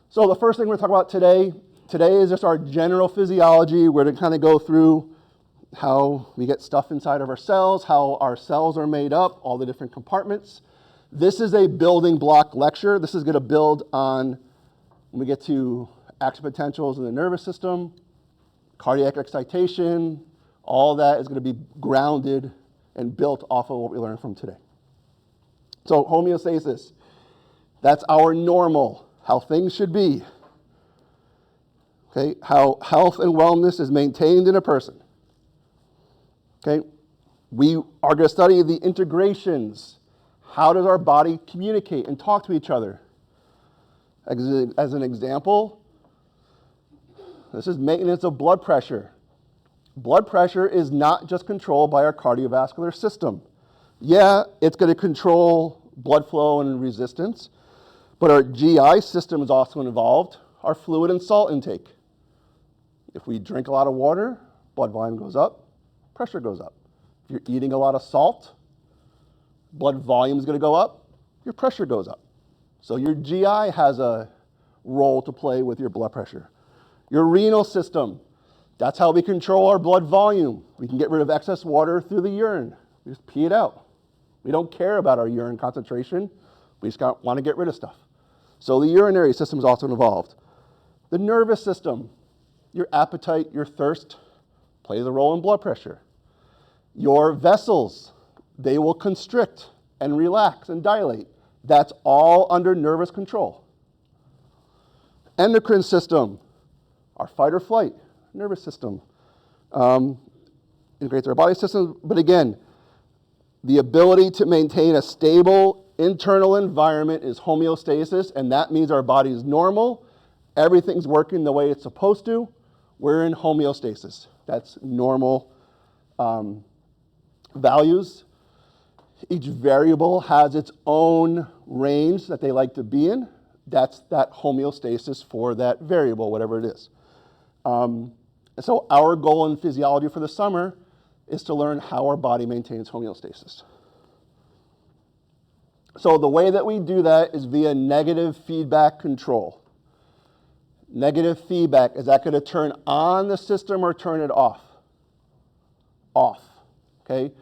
So the first thing we're going to talk about today is just our general physiology. We're going to kind of go through how we get stuff inside of our cells, how our cells are made up, all the different compartments. This is a building block lecture. This is going to build on, when we get to action potentials in the nervous system, cardiac excitation, all that is going to be grounded and built off of what we learned from today. So homeostasis, that's our normal, how things should be. Okay, how health and wellness is maintained in a person. Okay, we are going to study the integrations. How does our body communicate and talk to each other? As an example, this is maintenance of blood pressure. Blood pressure is not just controlled by our cardiovascular system. Yeah, it's going to control blood flow and resistance, but our GI system is also involved, our fluid and salt intake. If we drink a lot of water, blood volume goes up, pressure goes up. If you're eating a lot of salt, blood volume is going to go up, your pressure goes up. So your GI has a role to play with your blood pressure. Your renal system, that's how we control our blood volume. We can get rid of excess water through the urine. We just pee it out. We don't care about our urine concentration. We just want to get rid of stuff. So the urinary system is also involved. The nervous system, your appetite, your thirst, plays a role in blood pressure. Your vessels, they will constrict and relax and dilate. That's all under nervous control. Endocrine system, our fight or flight nervous system, integrates our body system. But again, the ability to maintain a stable internal environment is homeostasis, and that means our body is normal. Everything's working the way it's supposed to. We're in homeostasis. That's normal values. Each variable has its own range that they like to be in. That's that homeostasis for that variable, whatever it is. So our goal in physiology for the summer is to learn how our body maintains homeostasis. So the way that we do that is via negative feedback control. Negative feedback, is that going to turn on the system or turn it off? Off, okay?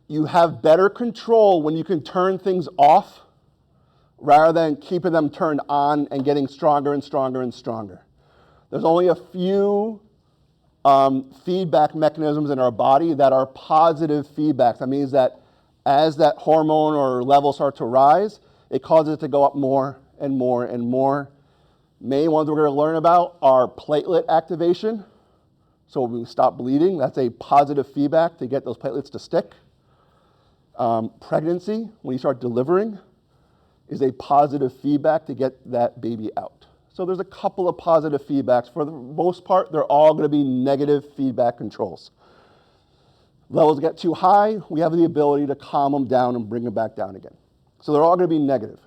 You have better control when you can turn things off rather than keeping them turned on and getting stronger and stronger and stronger. There's only a few feedback mechanisms in our body that are positive feedbacks. That means that as that hormone or level starts to rise, it causes it to go up more and more and more. Main ones we're going to learn about are platelet activation. So when we stop bleeding, that's a positive feedback to get those platelets to stick. Pregnancy, when you start delivering, is a positive feedback to get that baby out. So there's a couple of positive feedbacks. For the most part, they're all going to be negative feedback controls. Levels get too high, we have the ability to calm them down and bring them back down again. So they're all going to be negative.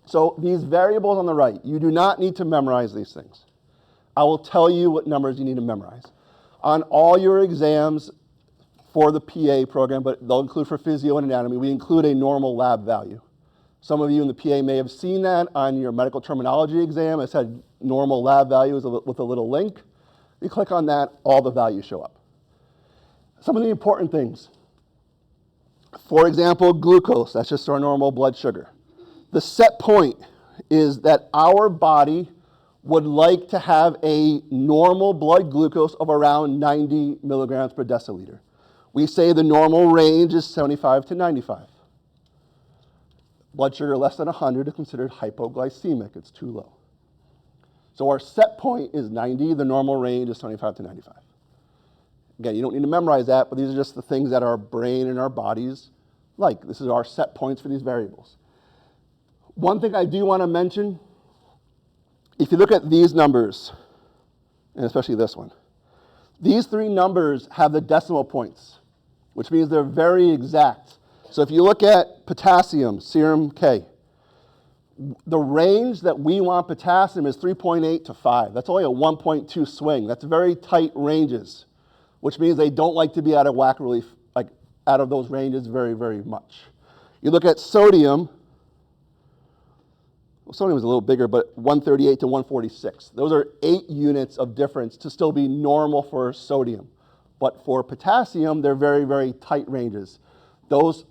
So these variables on the right, you do not need to memorize these things. I will tell you what numbers you need to memorize. On all your exams for the PA program, but they'll include for physio and anatomy, we include a normal lab value. Some of you in the PA may have seen that on your medical terminology exam. It said normal lab values with a little link. You click on that, all the values show up. Some of the important things. For example, glucose, that's just our normal blood sugar. The set point is that our body would like to have a normal blood glucose of around 90 milligrams per deciliter. We say the normal range is 75 to 95. Blood sugar less than 100 is considered hypoglycemic. It's too low. So our set point is 90. The normal range is 75 to 95. Again, you don't need to memorize that, but these are just the things that our brain and our bodies like. This is our set points for these variables. One thing I do want to mention, if you look at these numbers, and especially this one, these three numbers have the decimal points, which means they're very exact. So if you look at potassium, serum K, the range that we want potassium is 3.8 to 5. That's only a 1.2 swing. That's very tight ranges, which means they don't like to be out of whack really, like out of those ranges very, very much. You look at sodium, sodium is a little bigger, but 138 to 146. Those are 8 units of difference to still be normal for sodium. But for potassium, they're very, very tight ranges. Those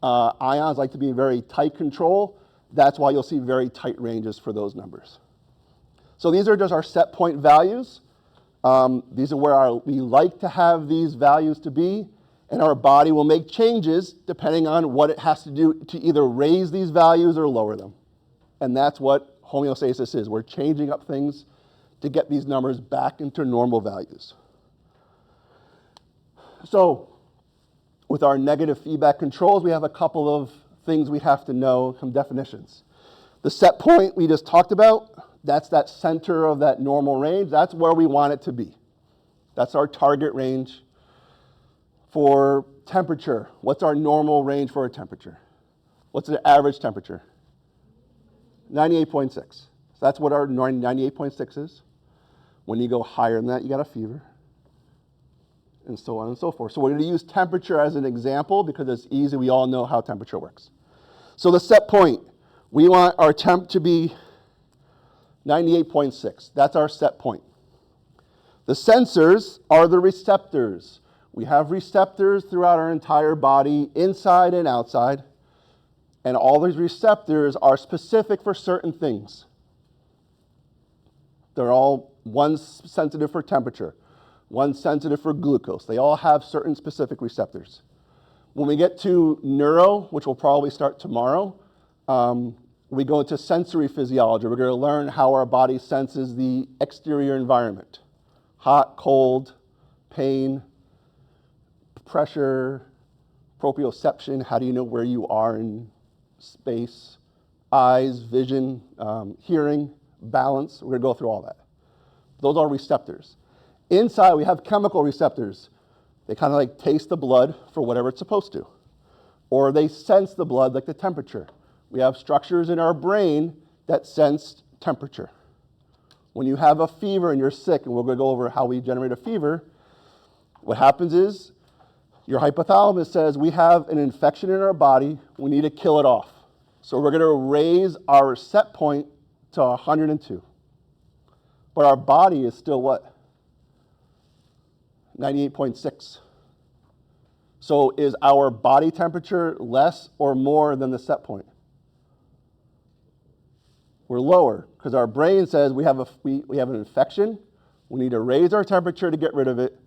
ions like to be in very tight control. That's why you'll see very tight ranges for those numbers. So these are just our set point values. These are where we like to have these values to be, and our body will make changes depending on what it has to do to either raise these values or lower them. And that's what homeostasis is. We're changing up things to get these numbers back into normal values. So with our negative feedback controls, we have a couple of things we have to know, some definitions. The set point we just talked about, that's that center of that normal range. That's where we want it to be. That's our target range. For temperature, what's our normal range for a temperature? What's the average temperature? 98.6. So that's what our 98.6 is. When you go higher than that, you got a fever, and so on and so forth. So we're going to use temperature as an example because it's easy. We all know how temperature works. So the set point, we want our temp to be 98.6. That's our set point. The sensors are the receptors. We have receptors throughout our entire body, inside and outside. And all these receptors are specific for certain things. They're all, one's sensitive for temperature, one's sensitive for glucose. They all have certain specific receptors. When we get to neuro, which will probably start tomorrow, we go into sensory physiology. We're going to learn how our body senses the exterior environment. Hot, cold, pain, pressure, proprioception. How do you know where you are in space? Eyes, vision, hearing, balance. We're going to go through all that. Those are receptors. Inside, we have chemical receptors. They kind of like taste the blood for whatever it's supposed to. Or they sense the blood like the temperature. We have structures in our brain that sense temperature. When you have a fever and you're sick, and we're going to go over how we generate a fever, what happens is your hypothalamus says we have an infection in our body, we need to kill it off. So we're going to raise our set point to 102. But our body is still what? 98.6. So is our body temperature less or more than the set point? We're lower because our brain says we have an infection. We need to raise our temperature to get rid of it.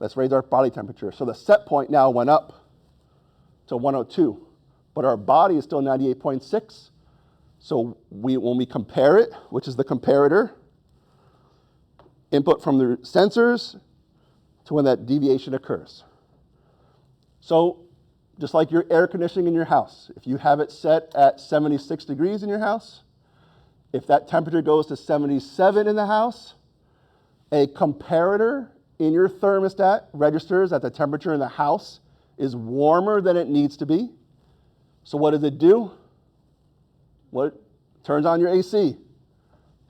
Let's raise our body temperature. So the set point now went up to 102, but our body is still 98.6. So when we compare it, which is the comparator, input from the sensors to when that deviation occurs. So just like your air conditioning in your house, if you have it set at 76 degrees in your house, if that temperature goes to 77 in the house, a comparator in your thermostat registers that the temperature in the house is warmer than it needs to be. So what does it do? What turns on your AC?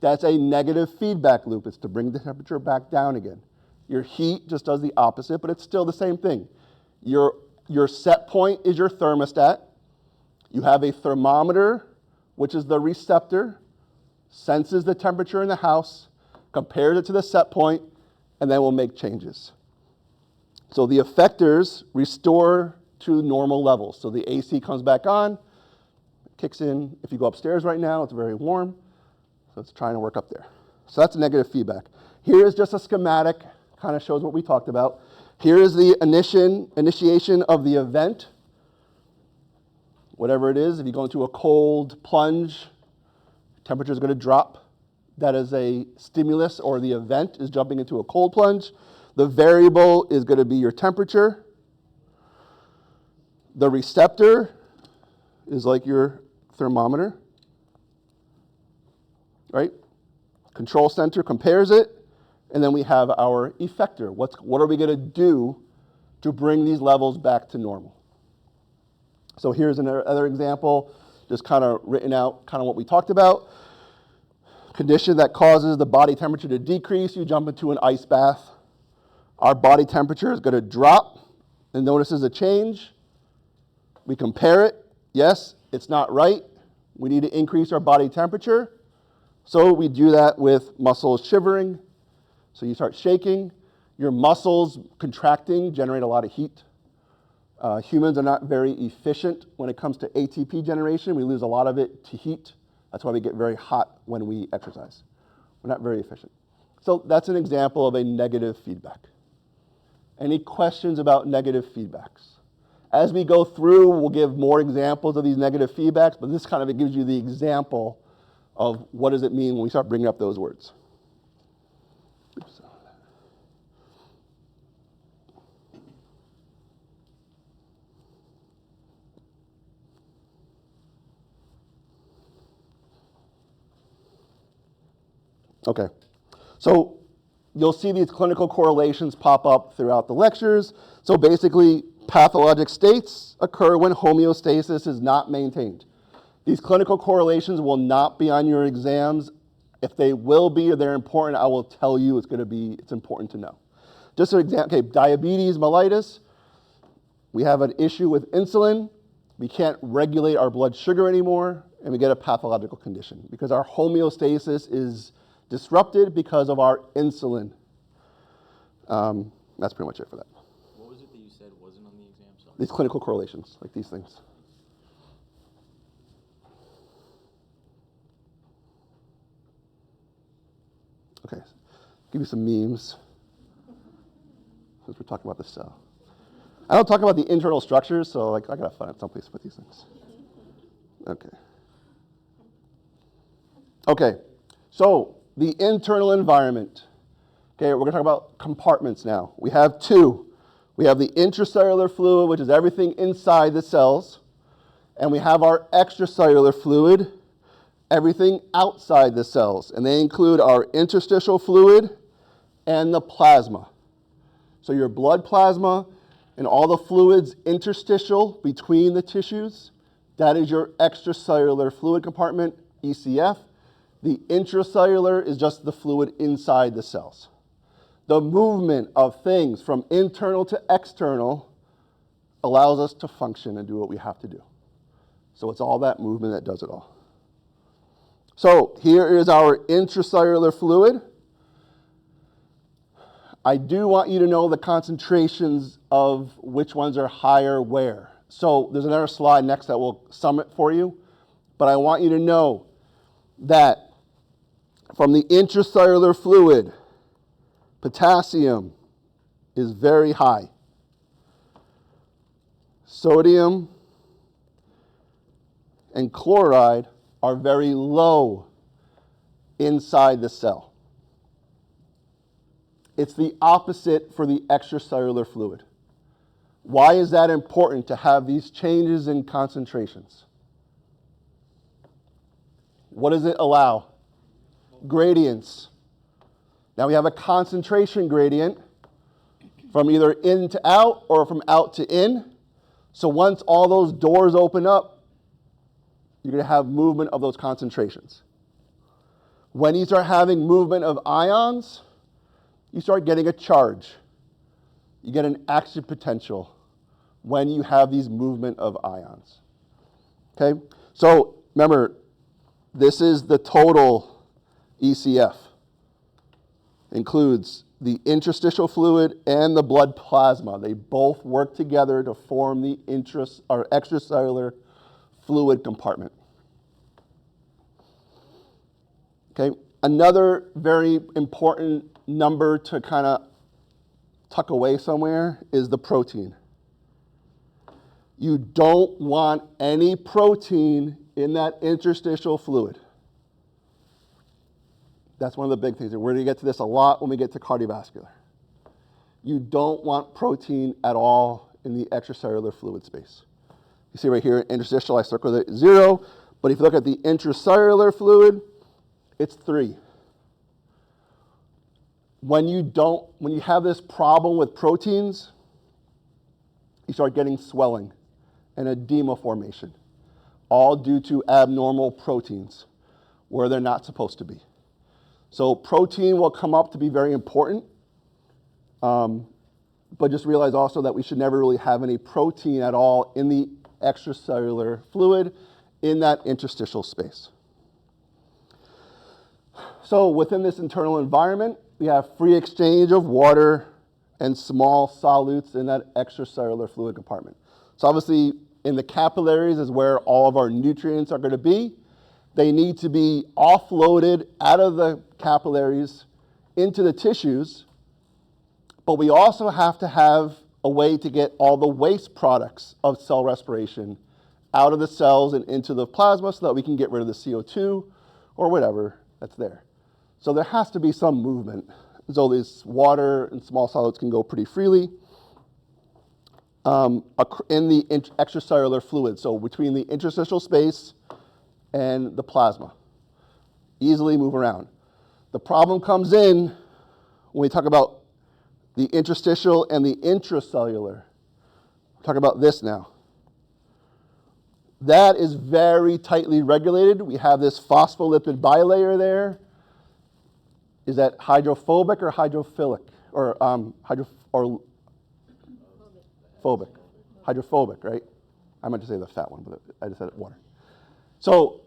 That's a negative feedback loop. It's to bring the temperature back down again. Your heat just does the opposite, but it's still the same thing. Your set point is your thermostat. You have a thermometer, which is the receptor, senses the temperature in the house, compares it to the set point, and then we'll make changes. So the effectors restore to normal levels. So the AC comes back on, kicks in. If you go upstairs right now, it's very warm, so it's trying to work up there. So that's negative feedback. Here is just a schematic, kind of shows what we talked about. Here is the initiation of the event, whatever it is. If you go into a cold plunge, temperature is going to drop. That is a stimulus, or the event is jumping into a cold plunge. The variable is going to be your temperature. The receptor is like your thermometer, right? Control center compares it, and then we have our effector. What are we going to do to bring these levels back to normal? So here's another example, just kind of written out kind of what we talked about. Condition that causes the body temperature to decrease, you jump into an ice bath. Our body temperature is going to drop, and notice there's a change. We compare it. Yes, it's not right. We need to increase our body temperature. So we do that with muscles shivering. So you start shaking. Your muscles contracting generate a lot of heat. Humans are not very efficient when it comes to ATP generation. We lose a lot of it to heat. That's why we get very hot when we exercise. We're not very efficient. So that's an example of a negative feedback. Any questions about negative feedbacks? As we go through, we'll give more examples of these negative feedbacks, but this kind of gives you the example of what does it mean when we start bringing up those words. Oops. Okay, so you'll see these clinical correlations pop up throughout the lectures. So basically, pathologic states occur when homeostasis is not maintained. These clinical correlations will not be on your exams. If they will be or they're important, I will tell you it's important to know. Just an example, okay, diabetes mellitus, we have an issue with insulin. We can't regulate our blood sugar anymore, and we get a pathological condition because our homeostasis is disrupted because of our insulin. That's pretty much it for that. What was it that you said wasn't on the exam? Sorry. These clinical correlations, like these things. Okay, give you some memes, since we're talking about the cell. I don't talk about the internal structures, so I gotta find someplace to put these things. Okay, so the internal environment. Okay, we're gonna talk about compartments now. We have two. We have the intracellular fluid, which is everything inside the cells, and we have our extracellular fluid, everything outside the cells, and they include our interstitial fluid and the plasma. So your blood plasma and all the fluids interstitial between the tissues, that is your extracellular fluid compartment, ECF. The intracellular is just the fluid inside the cells. The movement of things from internal to external allows us to function and do what we have to do. So it's all that movement that does it all. So here is our intracellular fluid. I do want you to know the concentrations of which ones are higher where. So there's another slide next that will sum it for you, but I want you to know that from the intracellular fluid, potassium is very high. Sodium and chloride are very low inside the cell. It's the opposite for the extracellular fluid. Why is that important to have these changes in concentrations? What does it allow? Gradients. Now we have a concentration gradient from either in to out or from out to in. So once all those doors open up, you're going to have movement of those concentrations. When you start having movement of ions, you start getting a charge. You get an action potential when you have these movement of ions. Okay? So remember, this is the total ECF. Includes the interstitial fluid and the blood plasma. They both work together to form the extracellular fluid compartment. Okay, another very important number to kind of tuck away somewhere is the protein. You don't want any protein in that interstitial fluid. That's one of the big things. We're going to get to this a lot when we get to cardiovascular. You don't want protein at all in the extracellular fluid space. You see right here, interstitial, I circled it 0. But if you look at the intracellular fluid, it's 3. When you have this problem with proteins, you start getting swelling and edema formation, all due to abnormal proteins where they're not supposed to be. So protein will come up to be very important, but just realize also that we should never really have any protein at all in the extracellular fluid in that interstitial space. So within this internal environment, we have free exchange of water and small solutes in that extracellular fluid compartment. So obviously, in the capillaries is where all of our nutrients are going to be. They need to be offloaded out of the capillaries into the tissues, but we also have to have a way to get all the waste products of cell respiration out of the cells and into the plasma so that we can get rid of the CO2 or whatever that's there. So there has to be some movement. So this water and small solids can go pretty freely in the extracellular fluid, so between the interstitial space and the plasma. Easily move around. The problem comes in when we talk about the interstitial and the intracellular. We're talking about this now. That is very tightly regulated. We have this phospholipid bilayer there. Is that hydrophobic or hydrophilic? Or phobic. Hydrophobic, right? I meant to say the fat one, but I just said water. So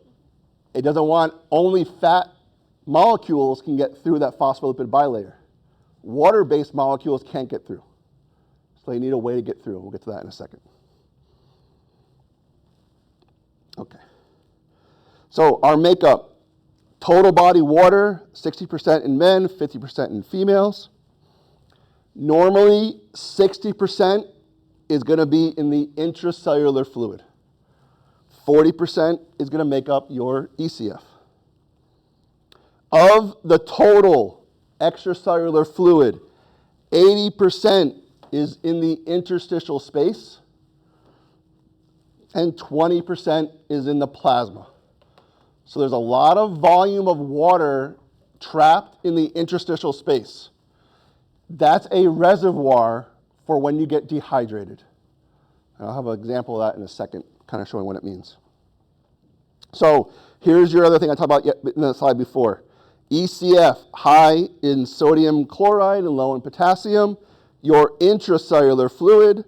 it doesn't want only fat molecules can get through that phospholipid bilayer. Water-based molecules can't get through. So they need a way to get through. We'll get to that in a second. Okay. So our makeup, total body water, 60% in men, 50% in females. Normally, 60% is going to be in the intracellular fluid. 40% is going to make up your ECF. Of the total extracellular fluid, 80% is in the interstitial space, and 20% is in the plasma. So there's a lot of volume of water trapped in the interstitial space. That's a reservoir for when you get dehydrated. And I'll have an example of that in a second, kind of showing what it means. So here's your other thing I talked about in the slide before. ECF, high in sodium chloride and low in potassium. Your intracellular fluid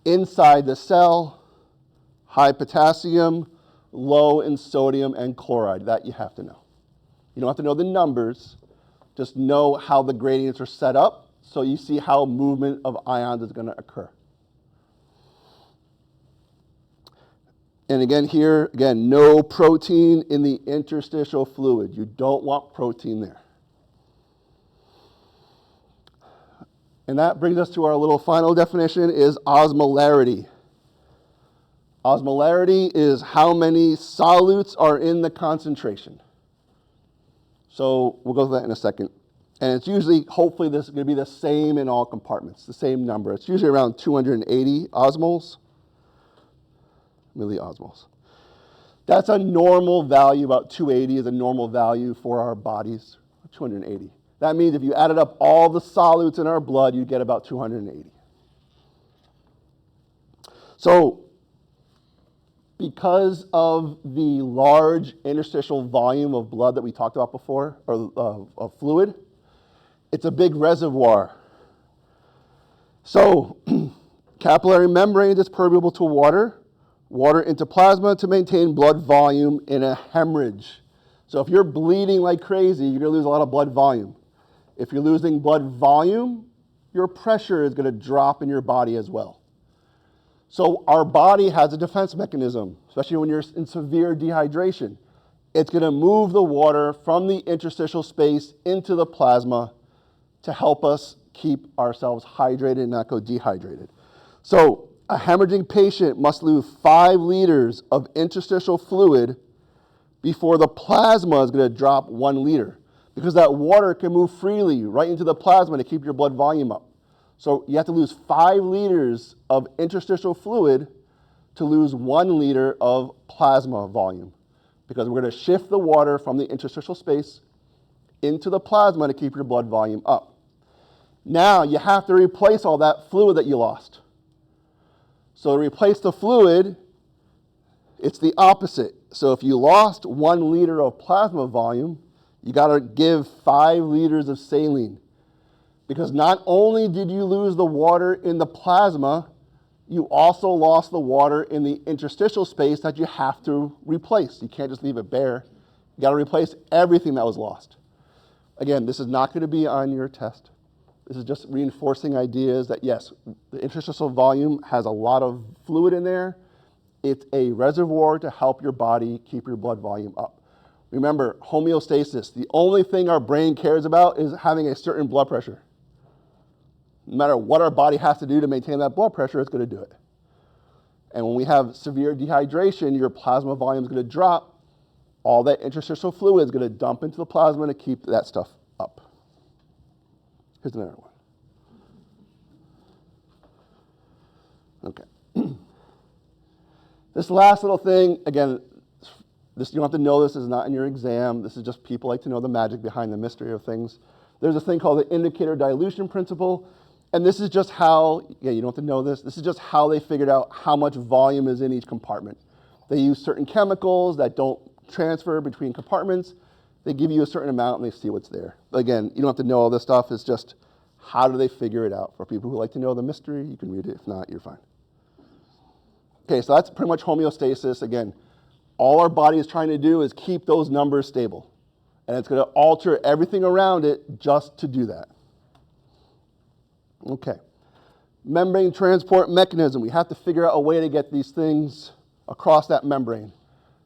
inside the cell, high potassium, low in sodium and chloride. That you have to know. You don't have to know the numbers, just know how the gradients are set up so you see how movement of ions is going to occur. And again here, no protein in the interstitial fluid. You don't want protein there. And that brings us to our little final definition is osmolarity. Osmolarity is how many solutes are in the concentration. So we'll go through that in a second. And it's usually, hopefully this is going to be the same in all compartments, the same number. It's usually around 280 osmoles, milliosmoles. That's a normal value, about 280 is a normal value for our bodies, 280. That means if you added up all the solutes in our blood, you'd get about 280. So, because of the large interstitial volume of blood that we talked about before, or of fluid, it's a big reservoir. So, capillary membrane is permeable to water into plasma to maintain blood volume in a hemorrhage. So if you're bleeding like crazy, you're going to lose a lot of blood volume. If you're losing blood volume, your pressure is going to drop in your body as well. So our body has a defense mechanism, especially when you're in severe dehydration. It's going to move the water from the interstitial space into the plasma to help us keep ourselves hydrated and not go dehydrated. So a hemorrhaging patient must lose 5 liters of interstitial fluid before the plasma is going to drop 1 liter, because that water can move freely right into the plasma to keep your blood volume up. So you have to lose 5 liters of interstitial fluid to lose 1 liter of plasma volume, because we're going to shift the water from the interstitial space into the plasma to keep your blood volume up. Now you have to replace all that fluid that you lost. So to replace the fluid, it's the opposite. So if you lost 1 liter of plasma volume, you got to give 5 liters of saline. Because not only did you lose the water in the plasma, You also lost the water in the interstitial space that you have to replace. You can't just leave it bare. You got to replace everything that was lost. Again, this is not going to be on your test. This is just reinforcing ideas that, yes, the interstitial volume has a lot of fluid in there. It's a reservoir to help your body keep your blood volume up. Remember, homeostasis, the only thing our brain cares about is having a certain blood pressure. No matter what our body has to do to maintain that blood pressure, it's going to do it. And when we have severe dehydration, your plasma volume is going to drop. All that interstitial fluid is going to dump into the plasma to keep that stuff up. Here's another one. Okay. This last little thing, again, this, you don't have to know this is not in your exam. This is just people like to know the magic behind the mystery of things. There's a thing called the indicator dilution principle. And this is just how, yeah, you don't have to know this. This is just how they figured out how much volume is in each compartment. They use certain chemicals that don't transfer between compartments. They give you a certain amount and they see what's there. Again, you don't have to know all this stuff. It's just how do they figure it out? For people who like to know the mystery, you can read it. If not, you're fine. Okay, so that's pretty much homeostasis. Again, all our body is trying to do is keep those numbers stable. And it's going to alter everything around it just to do that. Okay. Membrane transport mechanism. We have to figure out a way to get these things across that membrane,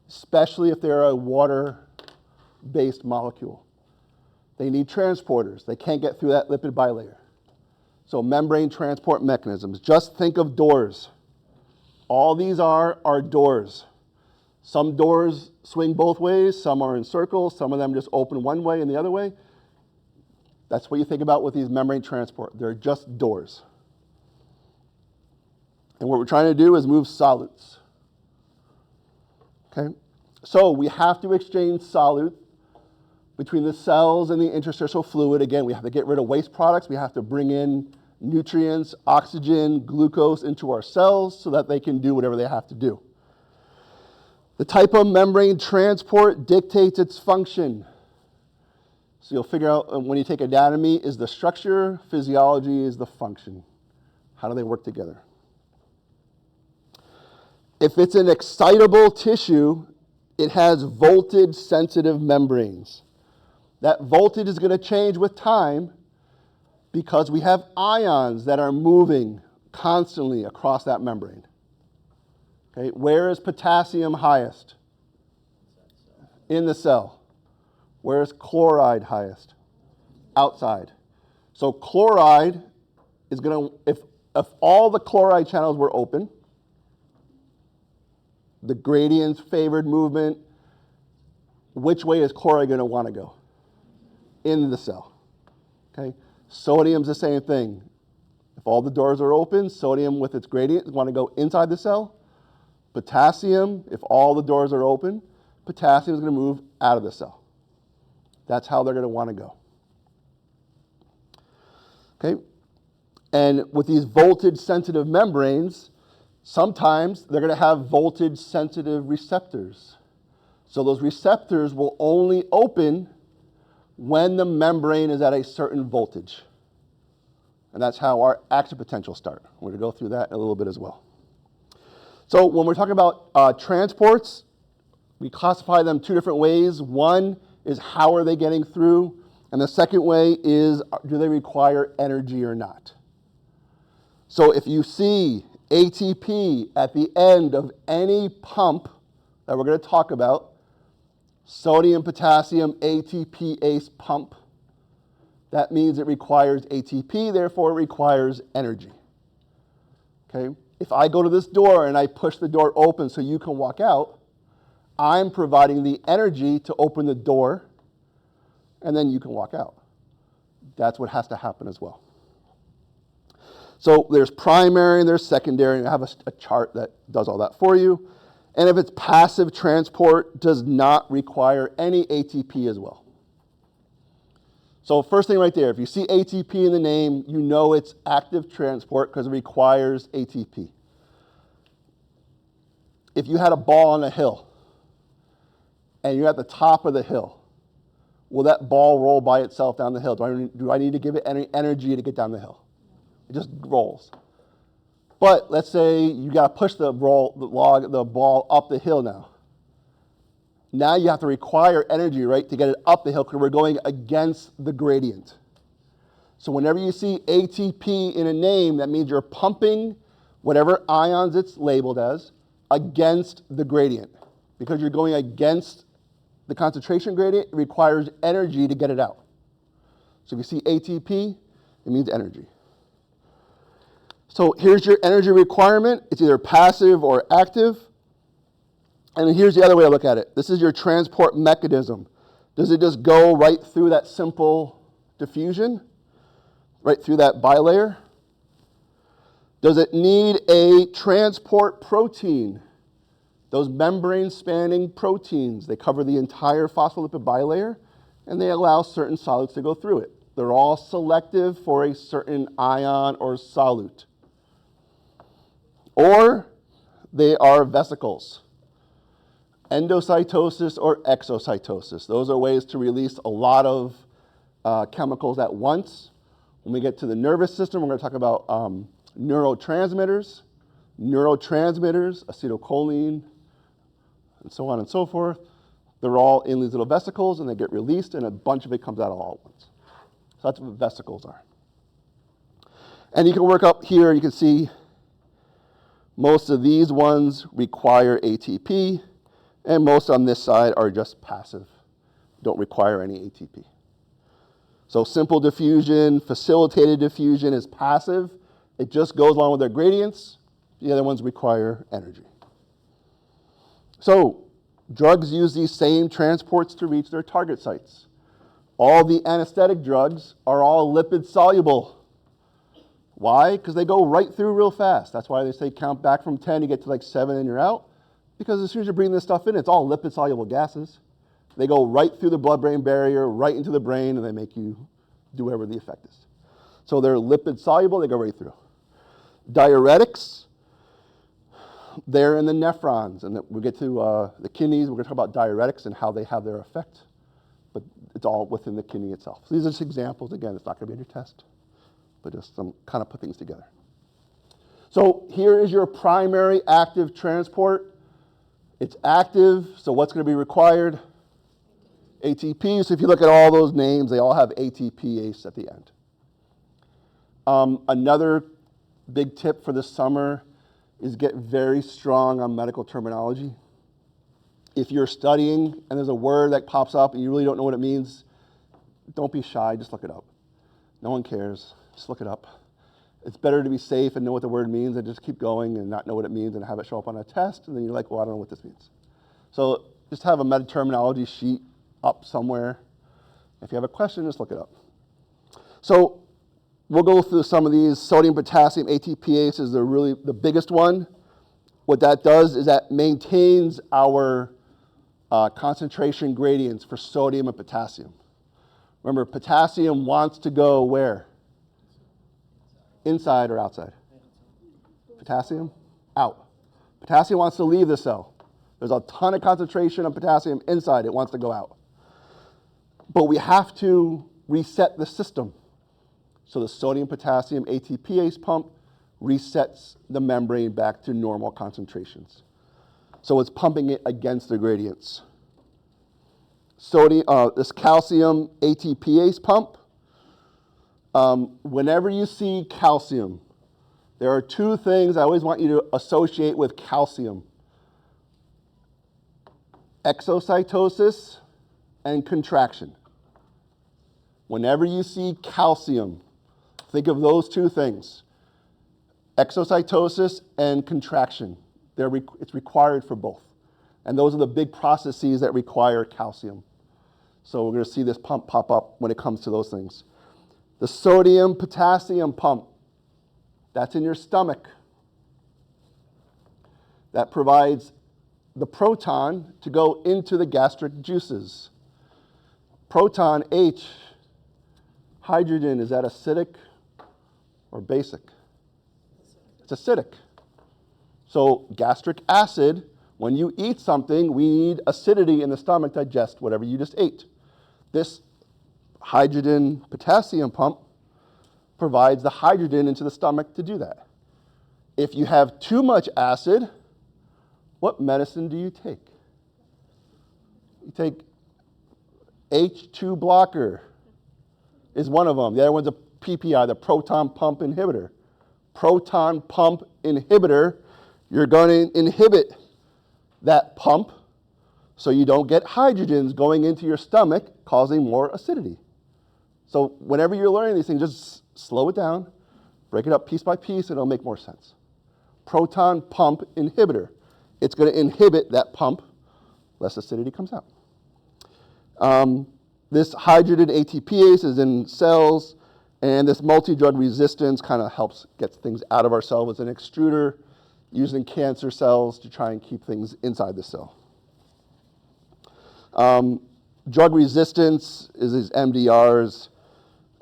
especially if they're a water-based molecule. They need transporters. They can't get through that lipid bilayer. So membrane transport mechanisms. Just think of doors. All these are doors. Some doors swing both ways. Some are in circles. Some of them just open one way and the other way. That's what you think about with these membrane transport. They're just doors. And what we're trying to do is move solutes. Okay? So we have to exchange solute between the cells and the interstitial fluid. Again, we have to get rid of waste products. We have to bring in nutrients, oxygen, glucose into our cells so that they can do whatever they have to do. The type of membrane transport dictates its function. So you'll figure out when you take anatomy is the structure, physiology is the function. How do they work together? If it's an excitable tissue, it has voltage-sensitive membranes. That voltage is going to change with time because we have ions that are moving constantly across that membrane. Okay, where is potassium highest? In the cell. Where is chloride highest? Outside. So chloride is going to, if all the chloride channels were open, the gradients favored movement, which way is chloride going to want to go? In the cell. Okay? Sodium's the same thing. If all the doors are open, sodium with its gradient want to go inside the cell. Potassium, if all the doors are open, potassium is going to move out of the cell. That's how they're going to want to go. Okay? And with these voltage-sensitive membranes, sometimes they're going to have voltage-sensitive receptors. So those receptors will only open when the membrane is at a certain voltage. And that's how our action potentials start. We're going to go through that in a little bit as well. So when we're talking about transports, we classify them two different ways. One is how are they getting through, and the second way is do they require energy or not. So if you see ATP at the end of any pump that we're going to talk about, sodium, potassium, ATPase pump, that means it requires ATP, therefore it requires energy. Okay? If I go to this door and I push the door open so you can walk out, I'm providing the energy to open the door, and then you can walk out. That's what has to happen as well. So there's primary and there's secondary, and I have a chart that does all that for you. And if it's passive transport, does not require any ATP as well. So first thing right there, if you see ATP in the name, you know it's active transport because it requires ATP. If you had a ball on a hill, and you're at the top of the hill, will that ball roll by itself down the hill? Do I need to give it any energy to get down the hill? It just rolls. But let's say you got to push the ball up the hill now. Now you have to require energy, right, to get it up the hill because we're going against the gradient. So whenever you see ATP in a name, that means you're pumping whatever ions it's labeled as against the gradient. Because you're going against the concentration gradient, it requires energy to get it out. So if you see ATP, it means energy. So here's your energy requirement. It's either passive or active. And here's the other way to look at it. This is your transport mechanism. Does it just go right through that simple diffusion? Right through that bilayer? Does it need a transport protein? Those membrane-spanning proteins, they cover the entire phospholipid bilayer, and they allow certain solids to go through it. They're all selective for a certain ion or solute. Or they are vesicles. Endocytosis or exocytosis. Those are ways to release a lot of chemicals at once. When we get to the nervous system, we're going to talk about neurotransmitters, acetylcholine, and so on and so forth. They're all in these little vesicles, and they get released, and a bunch of it comes out all at once. So that's what vesicles are. And you can work up here, you can see most of these ones require ATP, and most on this side are just passive, don't require any ATP. So simple diffusion, facilitated diffusion is passive. It just goes along with their gradients. The other ones require energy. So drugs use these same transports to reach their target sites. All the anesthetic drugs are all lipid soluble. Why? Because they go right through real fast. That's why they say count back from 10, you get to like 7 and you're out. Because as soon as you're breathing this stuff in, it's all lipid soluble gases. They go right through the blood-brain barrier, right into the brain, and they make you do whatever the effect is. So they're lipid soluble, they go right through. Diuretics, they're in the nephrons, and we'll get to the kidneys. We're going to talk about diuretics and how they have their effect, but it's all within the kidney itself. So these are just examples. Again, it's not going to be in your test, but just some kind of put things together. So here is your primary active transport. It's active, so what's going to be required? ATP. So if you look at all those names, they all have ATPase at the end. Another big tip for this summer is get very strong on medical terminology. If you're studying and there's a word that pops up and you really don't know what it means, don't be shy, just look it up. No one cares, just look it up. It's better to be safe and know what the word means than just keep going and not know what it means and have it show up on a test, and then you're like, well, I don't know what this means. So just have a med terminology sheet up somewhere. If you have a question, just look it up. So we'll go through some of these. Sodium, potassium, ATPase is the biggest one. What that does is that maintains our concentration gradients for sodium and potassium. Remember, potassium wants to go where? Inside or outside? Potassium? Out. Potassium wants to leave the cell. There's a ton of concentration of potassium inside. It wants to go out. But we have to reset the system. So the sodium potassium ATPase pump resets the membrane back to normal concentrations. So it's pumping it against the gradients. This calcium ATPase pump, whenever you see calcium, there are two things I always want you to associate with calcium: exocytosis and contraction. Whenever you see calcium, think of those two things: exocytosis and contraction. It's required for both. And those are the big processes that require calcium. So we're going to see this pump pop up when it comes to those things. The sodium potassium pump, that's in your stomach. That provides the proton to go into the gastric juices. Proton H, hydrogen, is that acidic or basic? It's acidic. So gastric acid, when you eat something, we need acidity in the stomach to digest whatever you just ate. This hydrogen potassium pump provides the hydrogen into the stomach to do that. If you have too much acid, what medicine do you take? You take H2 blocker is one of them. The other one's a PPI, the proton pump inhibitor. Proton pump inhibitor, you're going to inhibit that pump so you don't get hydrogens going into your stomach causing more acidity. So whenever you're learning these things, just slow it down, break it up piece by piece, and it'll make more sense. Proton pump inhibitor. It's going to inhibit that pump, less acidity comes out. This hydrogen ATPase is in cells, and this multi-drug resistance kind of helps get things out of our cell as an extruder, using cancer cells to try and keep things inside the cell. Drug resistance is these MDRs.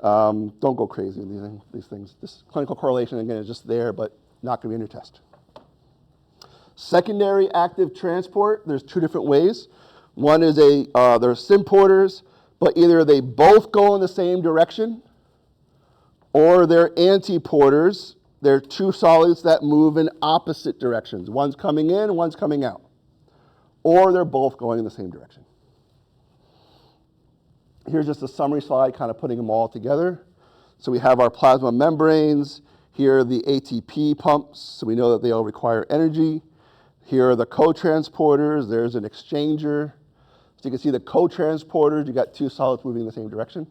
Don't go crazy in these things. This clinical correlation, again, is just there, but not going to be in your test. Secondary active transport, there's two different ways. One is they're symporters, but either they both go in the same direction, or they're antiporters. They're two solids that move in opposite directions. One's coming in, one's coming out. Or they're both going in the same direction. Here's just a summary slide, kind of putting them all together. So we have our plasma membranes. Here are the ATP pumps, so we know that they all require energy. Here are the co-transporters. There's an exchanger. So you can see the co-transporters, you got two solids moving in the same direction.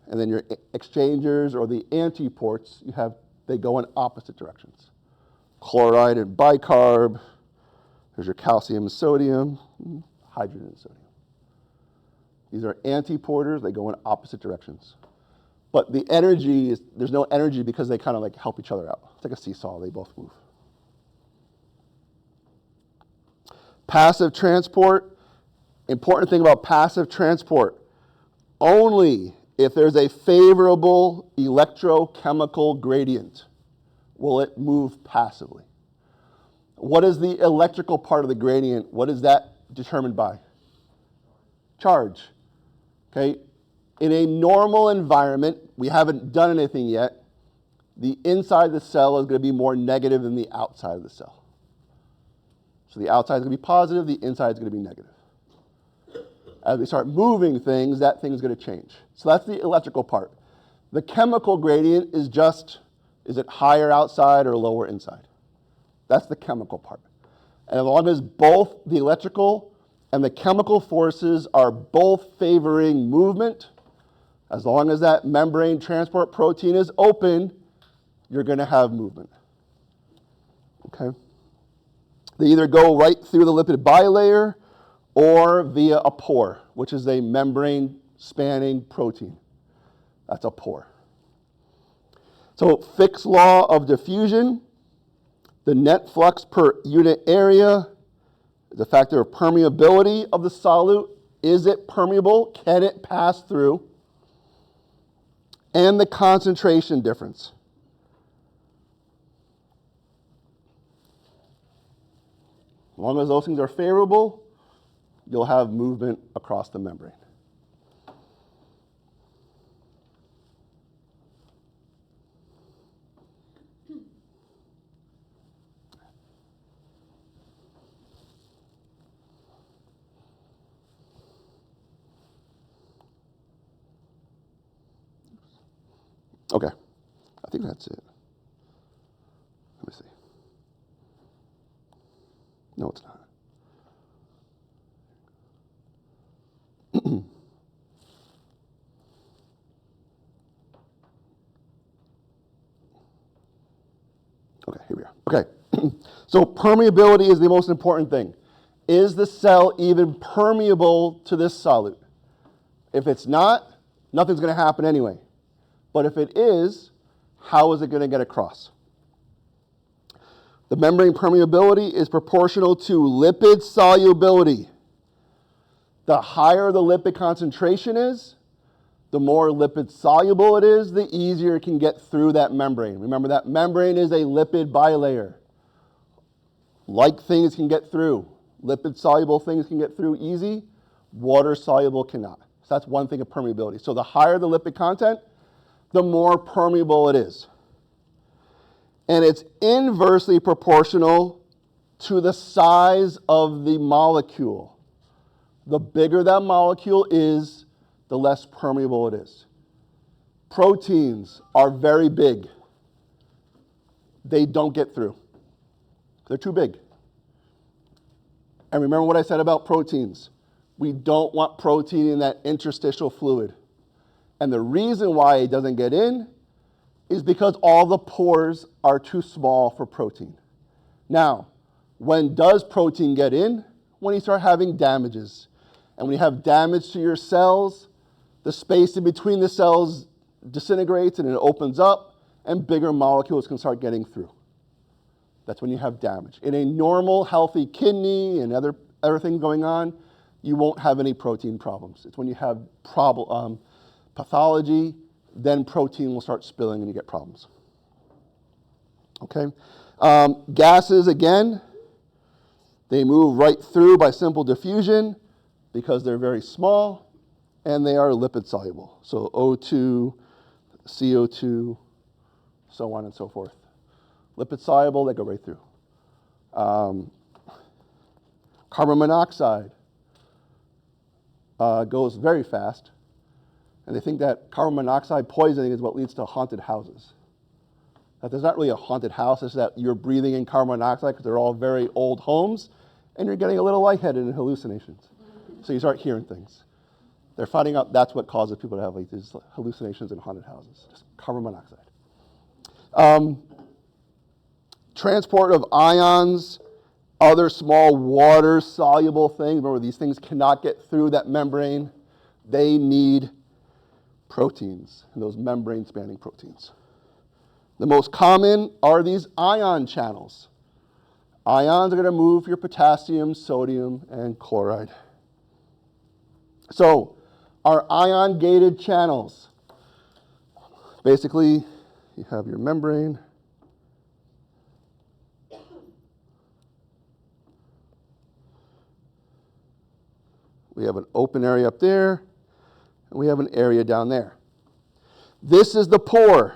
And then your exchangers, or the antiports, they go in opposite directions. Chloride and bicarb. There's your calcium and sodium, hydrogen and sodium. These are antiporters, they go in opposite directions. But the energy there's no energy because they kind of like help each other out. It's like a seesaw, they both move. Passive transport, important thing about passive transport, only if there's a favorable electrochemical gradient will it move passively. What is the electrical part of the gradient? What is that determined by? Charge. Okay? In a normal environment, we haven't done anything yet, the inside of the cell is going to be more negative than the outside of the cell. So the outside is going to be positive, the inside is going to be negative. As we start moving things, that thing is going to change. So that's the electrical part. The chemical gradient is just, is it higher outside or lower inside? That's the chemical part. And as long as both the electrical and the chemical forces are both favoring movement, as long as that membrane transport protein is open, you're going to have movement. Okay? They either go right through the lipid bilayer or via a pore, which is a membrane spanning protein. That's a pore. So Fick's law of diffusion, the net flux per unit area, the factor of permeability of the solute. Is it permeable? Can it pass through? And the concentration difference. As long as those things are favorable, you'll have movement across the membrane. Okay, I think that's it. Let me see. No, it's not. Okay, here we are. Okay, so permeability is the most important thing. Is the cell even permeable to this solute? If it's not, nothing's going to happen anyway. But if it is, how is it going to get across? The membrane permeability is proportional to lipid solubility. The higher the lipid concentration is, the more lipid soluble it is, the easier it can get through that membrane. Remember, that membrane is a lipid bilayer. Like things can get through. Lipid soluble things can get through easy. Water soluble cannot. So that's one thing of permeability. So the higher the lipid content, the more permeable it is. And it's inversely proportional to the size of the molecule. The bigger that molecule is, the less permeable it is. Proteins are very big. They don't get through. They're too big. And remember what I said about proteins. We don't want protein in that interstitial fluid. And the reason why it doesn't get in is because all the pores are too small for protein. Now, when does protein get in? When you start having damages. And when you have damage to your cells, the space in between the cells disintegrates and it opens up, and bigger molecules can start getting through. That's when you have damage. In a normal, healthy kidney and other things going on, you won't have any protein problems. It's when you have pathology, then protein will start spilling and you get problems. Okay? Gases, again, they move right through by simple diffusion because they're very small and they are lipid soluble. So O2, CO2, so on and so forth. Lipid soluble, they go right through. Carbon monoxide goes very fast. And they think that carbon monoxide poisoning is what leads to haunted houses. That there's not really a haunted house, it's that you're breathing in carbon monoxide because they're all very old homes, and you're getting a little lightheaded and hallucinations. So you start hearing things. They're finding out that's what causes people to have like these hallucinations in haunted houses, just carbon monoxide. Transport of ions, other small water-soluble things. Remember, these things cannot get through that membrane. They need proteins, and those membrane-spanning proteins. The most common are these ion channels. Ions are going to move your potassium, sodium, and chloride. So, our ion-gated channels. Basically, you have your membrane. We have an open area up there, and we have an area down there. This is the pore.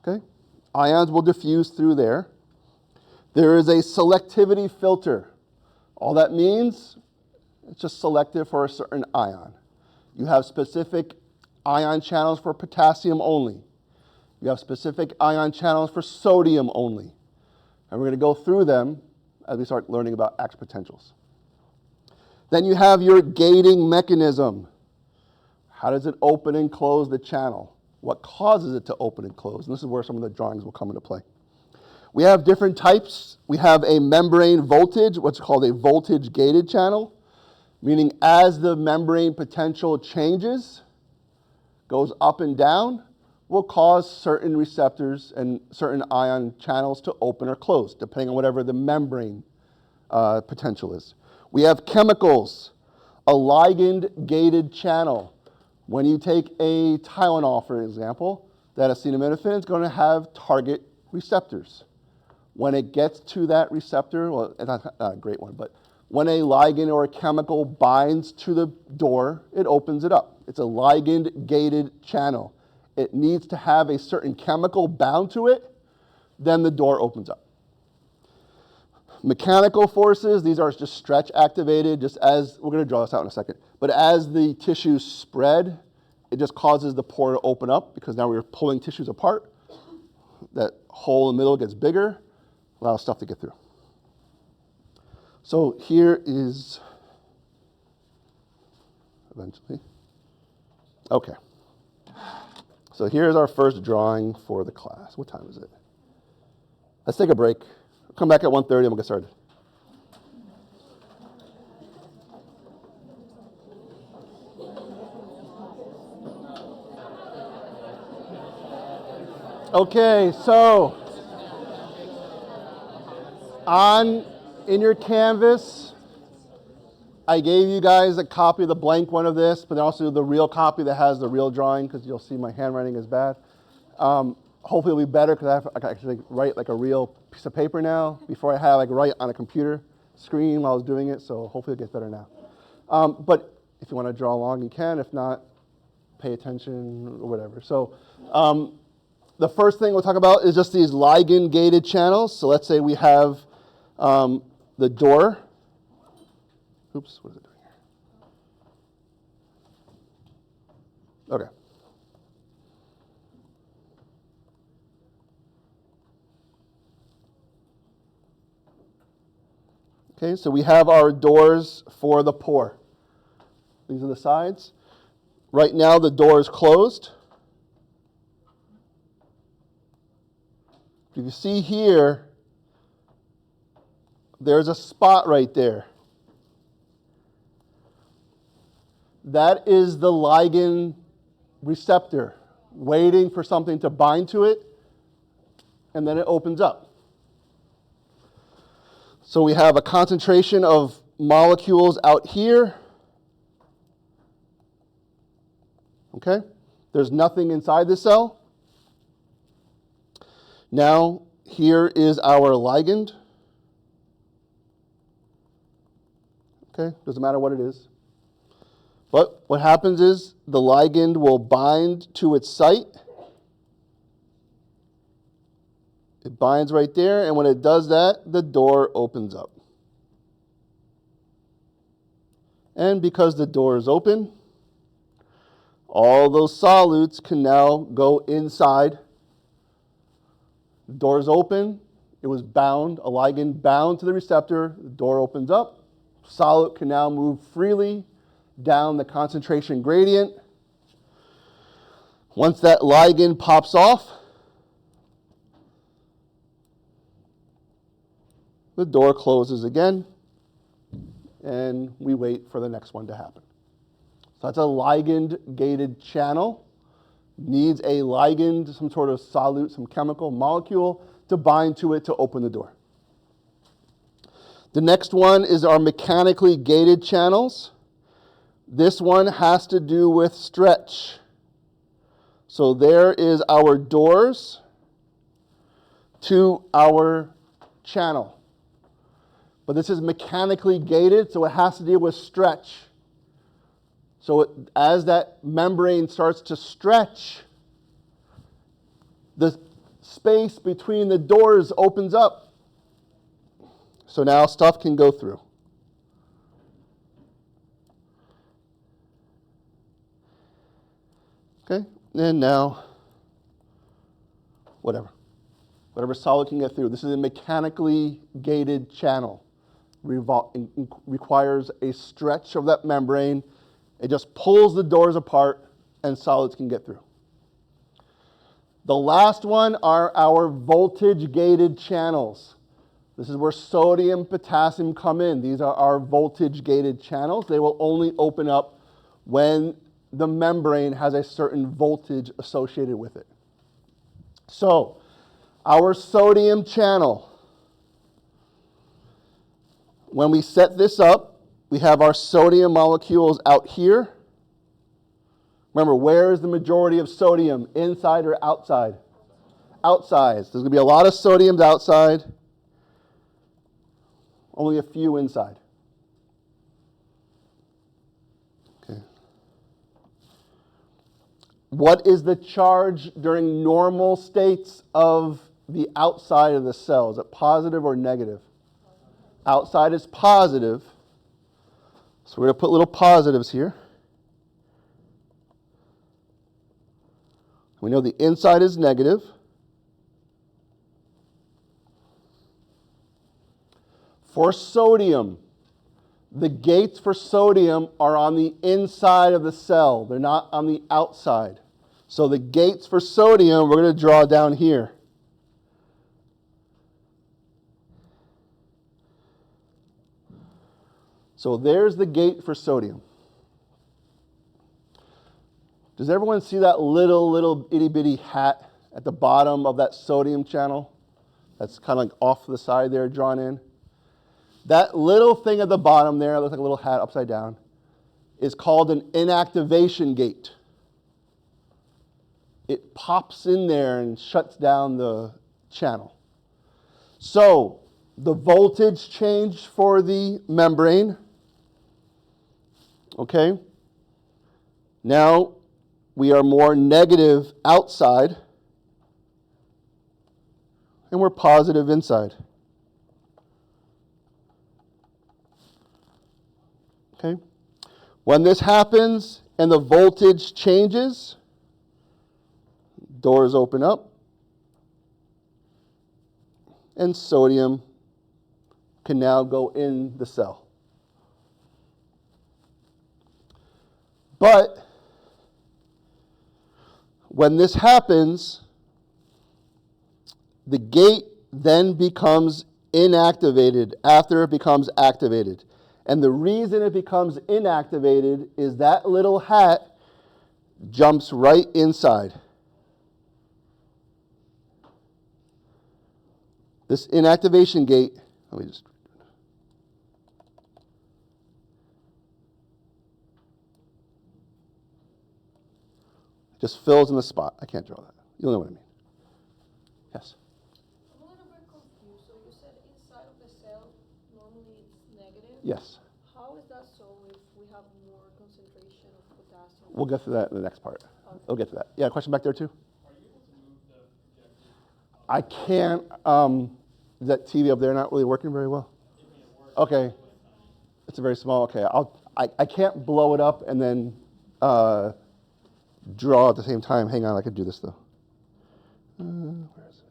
Okay? Ions will diffuse through there. There is a selectivity filter. All that means, it's just selective for a certain ion. You have specific ion channels for potassium only. You have specific ion channels for sodium only. And we're going to go through them as we start learning about action potentials. Then you have your gating mechanism. How does it open and close the channel? What causes it to open and close? And this is where some of the drawings will come into play. We have different types. We have a membrane voltage, what's called a voltage-gated channel, meaning as the membrane potential changes, goes up and down, will cause certain receptors and certain ion channels to open or close, depending on whatever the membrane potential is. We have chemicals, a ligand-gated channel. When you take a Tylenol, for example, that acetaminophen is going to have target receptors. When it gets to that receptor, well, it's not a great one, but when a ligand or a chemical binds to the door, it opens it up. It's a ligand-gated channel. It needs to have a certain chemical bound to it, then the door opens up. Mechanical forces, these are just stretch activated, just as, we're going to draw this out in a second, but as the tissues spread, it just causes the pore to open up because now we're pulling tissues apart. That hole in the middle gets bigger, allows stuff to get through. So here is, eventually, okay. So here's our first drawing for the class. What time is it? Let's take a break. Come back at 1:30 and we'll get started. Okay, so in your canvas, I gave you guys a copy of the blank one of this, but also the real copy that has the real drawing because you'll see my handwriting is bad. Hopefully it'll be better because I can actually write like a real piece of paper now. Before I had like write on a computer screen while I was doing it, so hopefully it gets better now. But if you want to draw along, you can. If not, pay attention or whatever. So the first thing we'll talk about is just these ligand-gated channels. So let's say we have the door. Oops, what is it doing here? Okay. Okay, so we have our doors for the pore. These are the sides. Right now the door is closed. You can see here, there's a spot right there. That is the ligand receptor, waiting for something to bind to it, and then it opens up. So we have a concentration of molecules out here. Okay? There's nothing inside the cell. Now, here is our ligand. Okay? Doesn't matter what it is. But what happens is the ligand will bind to its site. It binds right there, and when it does that, the door opens up. And because the door is open, all those solutes can now go inside. The door is open. It was bound, a ligand bound to the receptor. The door opens up. Solute can now move freely down the concentration gradient. Once that ligand pops off, the door closes again, and we wait for the next one to happen. So that's a ligand-gated channel. Needs a ligand, some sort of solute, some chemical molecule to bind to it to open the door. The next one is our mechanically gated channels. This one has to do with stretch. So there is our doors to our channel. But this is mechanically gated, so it has to deal with stretch. So as that membrane starts to stretch, the space between the doors opens up. So now stuff can go through. Okay, and now, whatever solid can get through. This is a mechanically gated channel. Requires a stretch of that membrane. It just pulls the doors apart and solids can get through. The last one are our voltage-gated channels. This is where sodium, potassium come in. These are our voltage-gated channels. They will only open up when the membrane has a certain voltage associated with it. So, our sodium channel. When we set this up, we have our sodium molecules out here. Remember, where is the majority of sodium, inside or outside? Outside. So there's going to be a lot of sodiums outside, only a few inside. Okay. What is the charge during normal states of the outside of the cell? Is it positive or negative? Outside is positive. So we're going to put little positives here. We know the inside is negative. For sodium, the gates for sodium are on the inside of the cell. They're not on the outside. So the gates for sodium, we're going to draw down here. So there's the gate for sodium. Does everyone see that little itty bitty hat at the bottom of that sodium channel? That's kind of like off to the side there, drawn in. That little thing at the bottom there, it looks like a little hat upside down, is called an inactivation gate. It pops in there and shuts down the channel. So the voltage change for the membrane. Okay. Now we are more negative outside. and we're positive inside. Okay? When this happens and the voltage changes, doors open up, and sodium can now go in the cell. But when this happens, the gate then becomes inactivated after it becomes activated. And the reason it becomes inactivated is that little hat jumps right inside. This inactivation gate, let me just fills in the spot. I can't draw that. You'll know what I mean. Yes? I'm a little bit confused. So you said inside of the cell, normally it's negative? Yes. How is that so if we have more concentration of potassium? We'll get to that in the next part. Okay. We'll get to that. Yeah, question back there too? Are you able to move the projector? I can't. Is that TV up there not really working very well? Okay. It's a very small. Okay. I can't blow it up and then draw at the same time. Hang on, I could do this though. Where is it?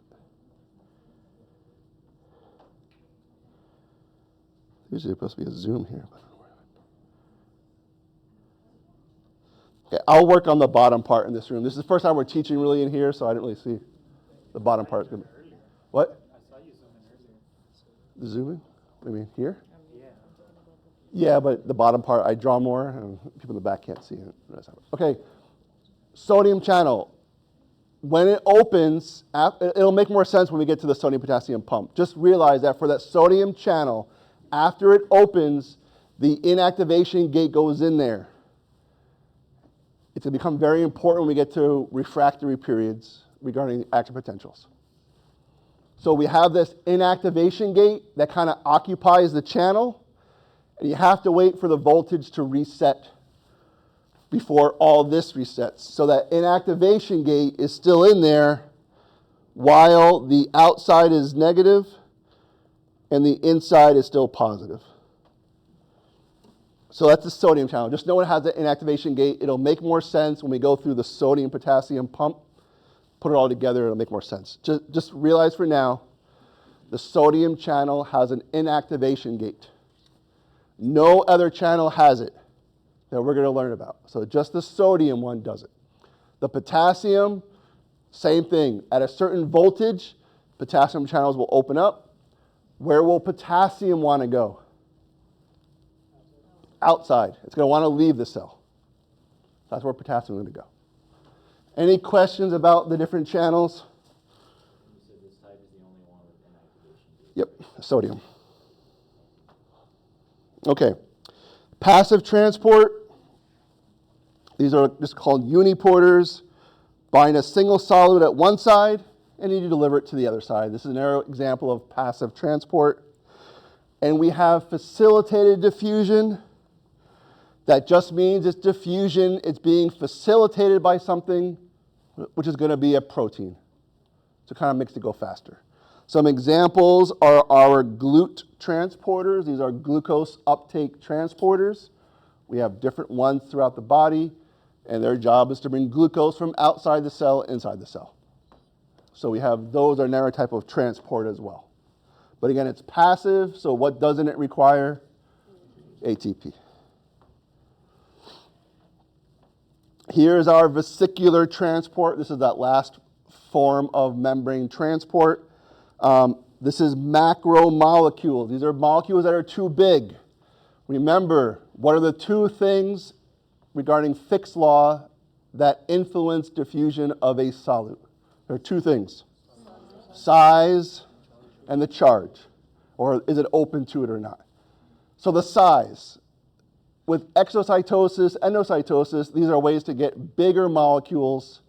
Usually there's supposed to be a zoom here. But okay, I'll work on the bottom part in this room. This is the first time we're teaching really in here, so I didn't really see the bottom part. What? I saw you zoom in earlier. The zooming? I mean, here? Yeah. Yeah, but the bottom part, I draw more, and people in the back can't see it. Okay, sodium channel. When it opens, it'll make more sense when we get to the sodium-potassium pump. Just realize that for that sodium channel, after it opens, the inactivation gate goes in there. It's going to become very important when we get to refractory periods regarding active potentials. So we have this inactivation gate that kind of occupies the channel, and you have to wait for the voltage to reset before all this resets. So that inactivation gate is still in there while the outside is negative and the inside is still positive. So that's the sodium channel. Just know it has an inactivation gate. It'll make more sense when we go through the sodium-potassium pump. Put it all together, it'll make more sense. Just realize for now, the sodium channel has an inactivation gate. No other channel has it that we're going to learn about. So just the sodium one does it. The potassium, same thing. At a certain voltage, potassium channels will open up. Where will potassium want to go? Outside. It's going to want to leave the cell. That's where potassium is going to go. Any questions about the different channels? You said this type is the only one with inactivation. Yep, sodium. Okay. Passive transport. These are just called uniporters. Bind a single solid at one side, and you deliver it to the other side. This is an example of passive transport. And we have facilitated diffusion. That just means it's diffusion. It's being facilitated by something, which is going to be a protein. So it kind of makes it go faster. Some examples are our GLUT transporters. These are glucose uptake transporters. We have different ones throughout the body, and their job is to bring glucose from outside the cell inside the cell. So we have those are another type of transport as well. But again, it's passive, so what doesn't it require? ATP. Here's our vesicular transport. This is that last form of membrane transport. This is macromolecules. These are molecules that are too big. Remember, what are the two things regarding Fick's law that influence diffusion of a solute? There are two things. Size and the charge. Or is it open to it or not? So the size. With exocytosis, endocytosis, these are ways to get bigger molecules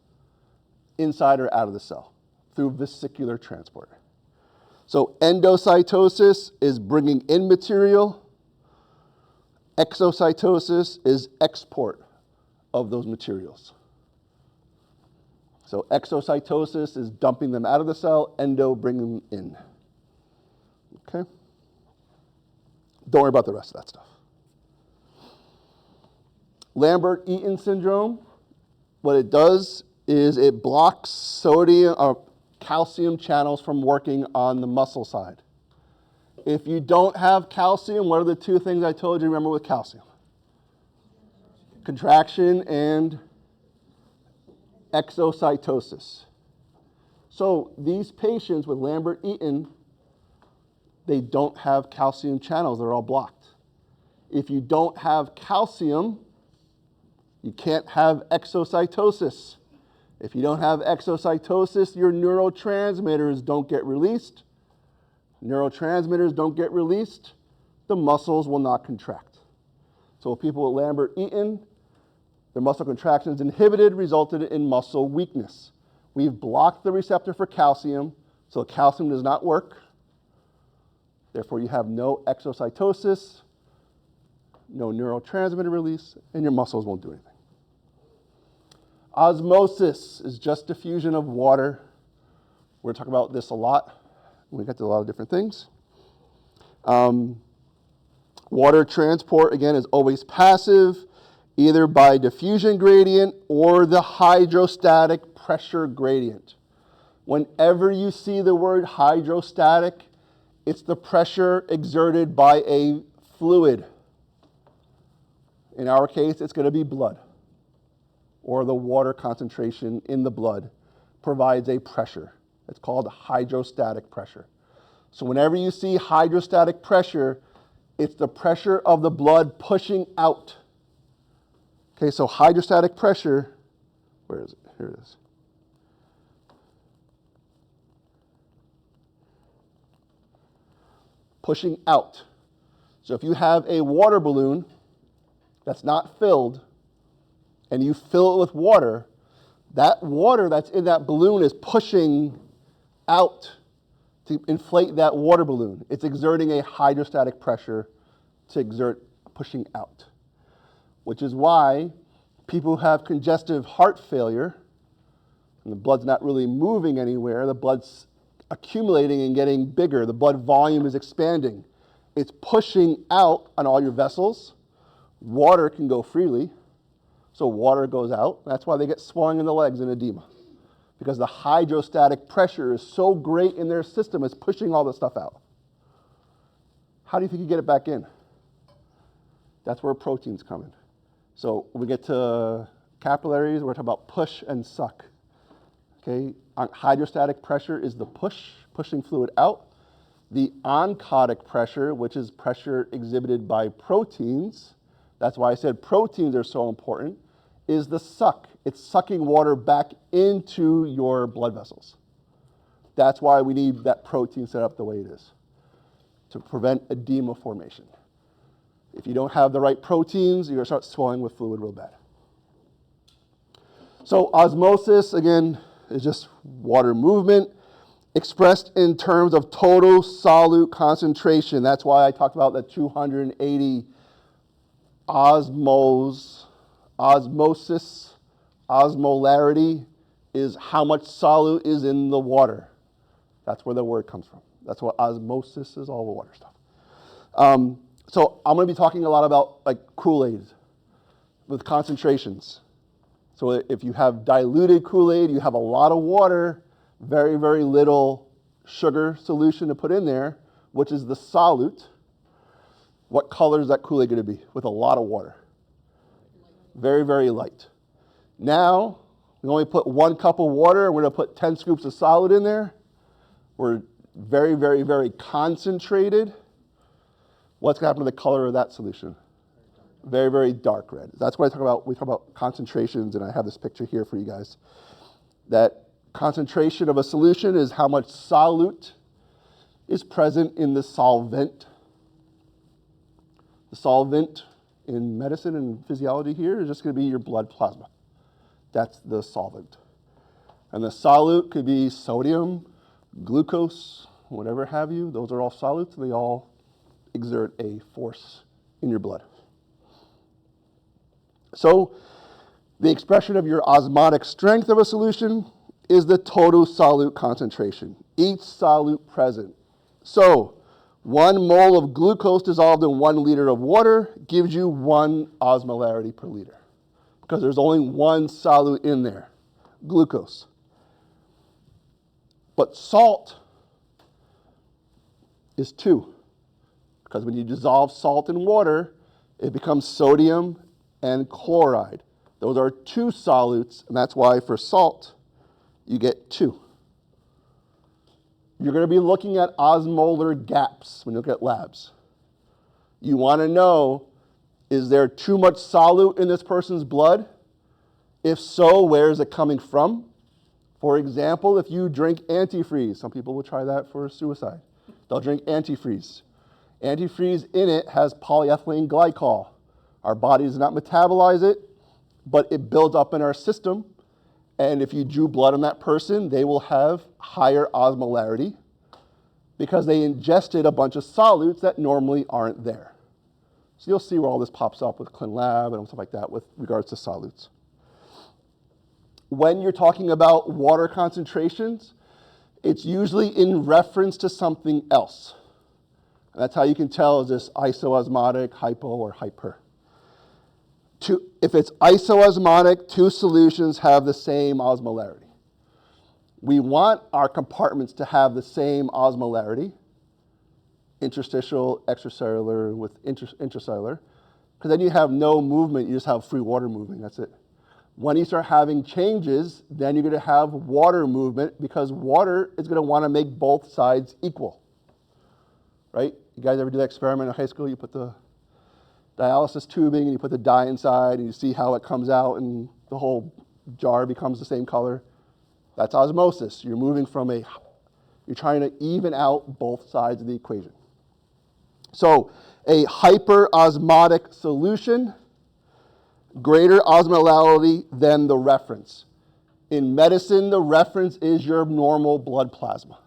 inside or out of the cell through vesicular transport. So endocytosis is bringing in material. Exocytosis is export of those materials. So exocytosis is dumping them out of the cell, endo bringing them in. Okay? Don't worry about the rest of that stuff. Lambert-Eaton syndrome, what it does is it blocks sodium or calcium channels from working on the muscle side. If you don't have calcium, what are the two things I told you remember with calcium? Contraction and exocytosis. So these patients with Lambert-Eaton, they don't have calcium channels. They're all blocked. If you don't have calcium, you can't have exocytosis. If you don't have exocytosis, your neurotransmitters don't get released. Neurotransmitters don't get released, the muscles will not contract. So people with Lambert-Eaton, their muscle contractions inhibited, resulted in muscle weakness. We've blocked the receptor for calcium, so calcium does not work. Therefore, you have no exocytosis, no neurotransmitter release, and your muscles won't do anything. Osmosis is just diffusion of water. We're going to talk about this a lot. We get to a lot of different things. Water transport, again, is always passive, either by diffusion gradient or the hydrostatic pressure gradient. Whenever you see the word hydrostatic, it's the pressure exerted by a fluid. In our case, it's going to be blood, or the water concentration in the blood provides a pressure. It's called hydrostatic pressure. So whenever you see hydrostatic pressure, it's the pressure of the blood pushing out. Okay, so hydrostatic pressure, where is it? Here it is. Pushing out. So if you have a water balloon that's not filled, and you fill it with water, that water that's in that balloon is pushing out to inflate that water balloon. It's exerting a hydrostatic pressure to exert pushing out, which is why people who have congestive heart failure, and the blood's not really moving anywhere, the blood's accumulating and getting bigger, the blood volume is expanding. It's pushing out on all your vessels. Water can go freely, so water goes out. That's why they get swelling in the legs and edema, because the hydrostatic pressure is so great in their system, it's pushing all the stuff out. How do you think you get it back in? That's where proteins come in. So when we get to capillaries, we're talking about push and suck. Okay, hydrostatic pressure is the pushing fluid out. The oncotic pressure, which is pressure exhibited by proteins, that's why I said proteins are so important, is the suck. It's sucking water back into your blood vessels. That's why we need that protein set up the way it is, to prevent edema formation. If you don't have the right proteins, you're going to start swelling with fluid real bad. So osmosis, again, is just water movement expressed in terms of total solute concentration. That's why I talked about the 280 osmosis. Osmolarity is how much solute is in the water. That's where the word comes from. That's what osmosis is, all the water stuff. So I'm going to be talking a lot about like Kool-Aid with concentrations. So if you have diluted Kool-Aid, you have a lot of water, very, very little sugar solution to put in there, which is the solute. What color is that Kool-Aid going to be with a lot of water? Very, very light. Now, we only put 1 cup of water, and we're going to put 10 scoops of solid in there. We're very, very, very concentrated. What's going to happen to the color of that solution? Very, very dark red. That's what I talk about. We talk about concentrations, and I have this picture here for you guys. That concentration of a solution is how much solute is present in the solvent. The solvent in medicine and physiology here is just going to be your blood plasma. That's the solvent. And the solute could be sodium, glucose, whatever have you. Those are all solutes, and they all exert a force in your blood. So the expression of your osmotic strength of a solution is the total solute concentration, each solute present. So 1 mole of glucose dissolved in 1 liter of water gives you 1 osmolarity per liter, because there's only one solute in there, glucose. But salt is 2, because when you dissolve salt in water, it becomes sodium and chloride. Those are 2 solutes, and that's why for salt, you get 2. You're going to be looking at osmolar gaps when you look at labs. You want to know, is there too much solute in this person's blood? If so, where is it coming from? For example, if you drink antifreeze, some people will try that for suicide. They'll drink antifreeze. Antifreeze in it has polyethylene glycol. Our body does not metabolize it, but it builds up in our system. And if you drew blood on that person, they will have higher osmolarity because they ingested a bunch of solutes that normally aren't there. So you'll see where all this pops up with ClinLab and stuff like that with regards to solutes. When you're talking about water concentrations, it's usually in reference to something else. And that's how you can tell, is this isoosmotic, hypo, or hyper. If it's isoosmotic, 2 solutions have the same osmolarity. We want our compartments to have the same osmolarity, interstitial, extracellular with intracellular, because then you have no movement, you just have free water moving, that's it. When you start having changes, then you're going to have water movement, because water is going to want to make both sides equal, right? You guys ever do that experiment in high school? You put the dialysis tubing and you put the dye inside and you see how it comes out and the whole jar becomes the same color. That's osmosis. You're moving from you're trying to even out both sides of the equation. So a hyperosmotic solution, greater osmolality than the reference. In medicine, the reference is your normal blood plasma.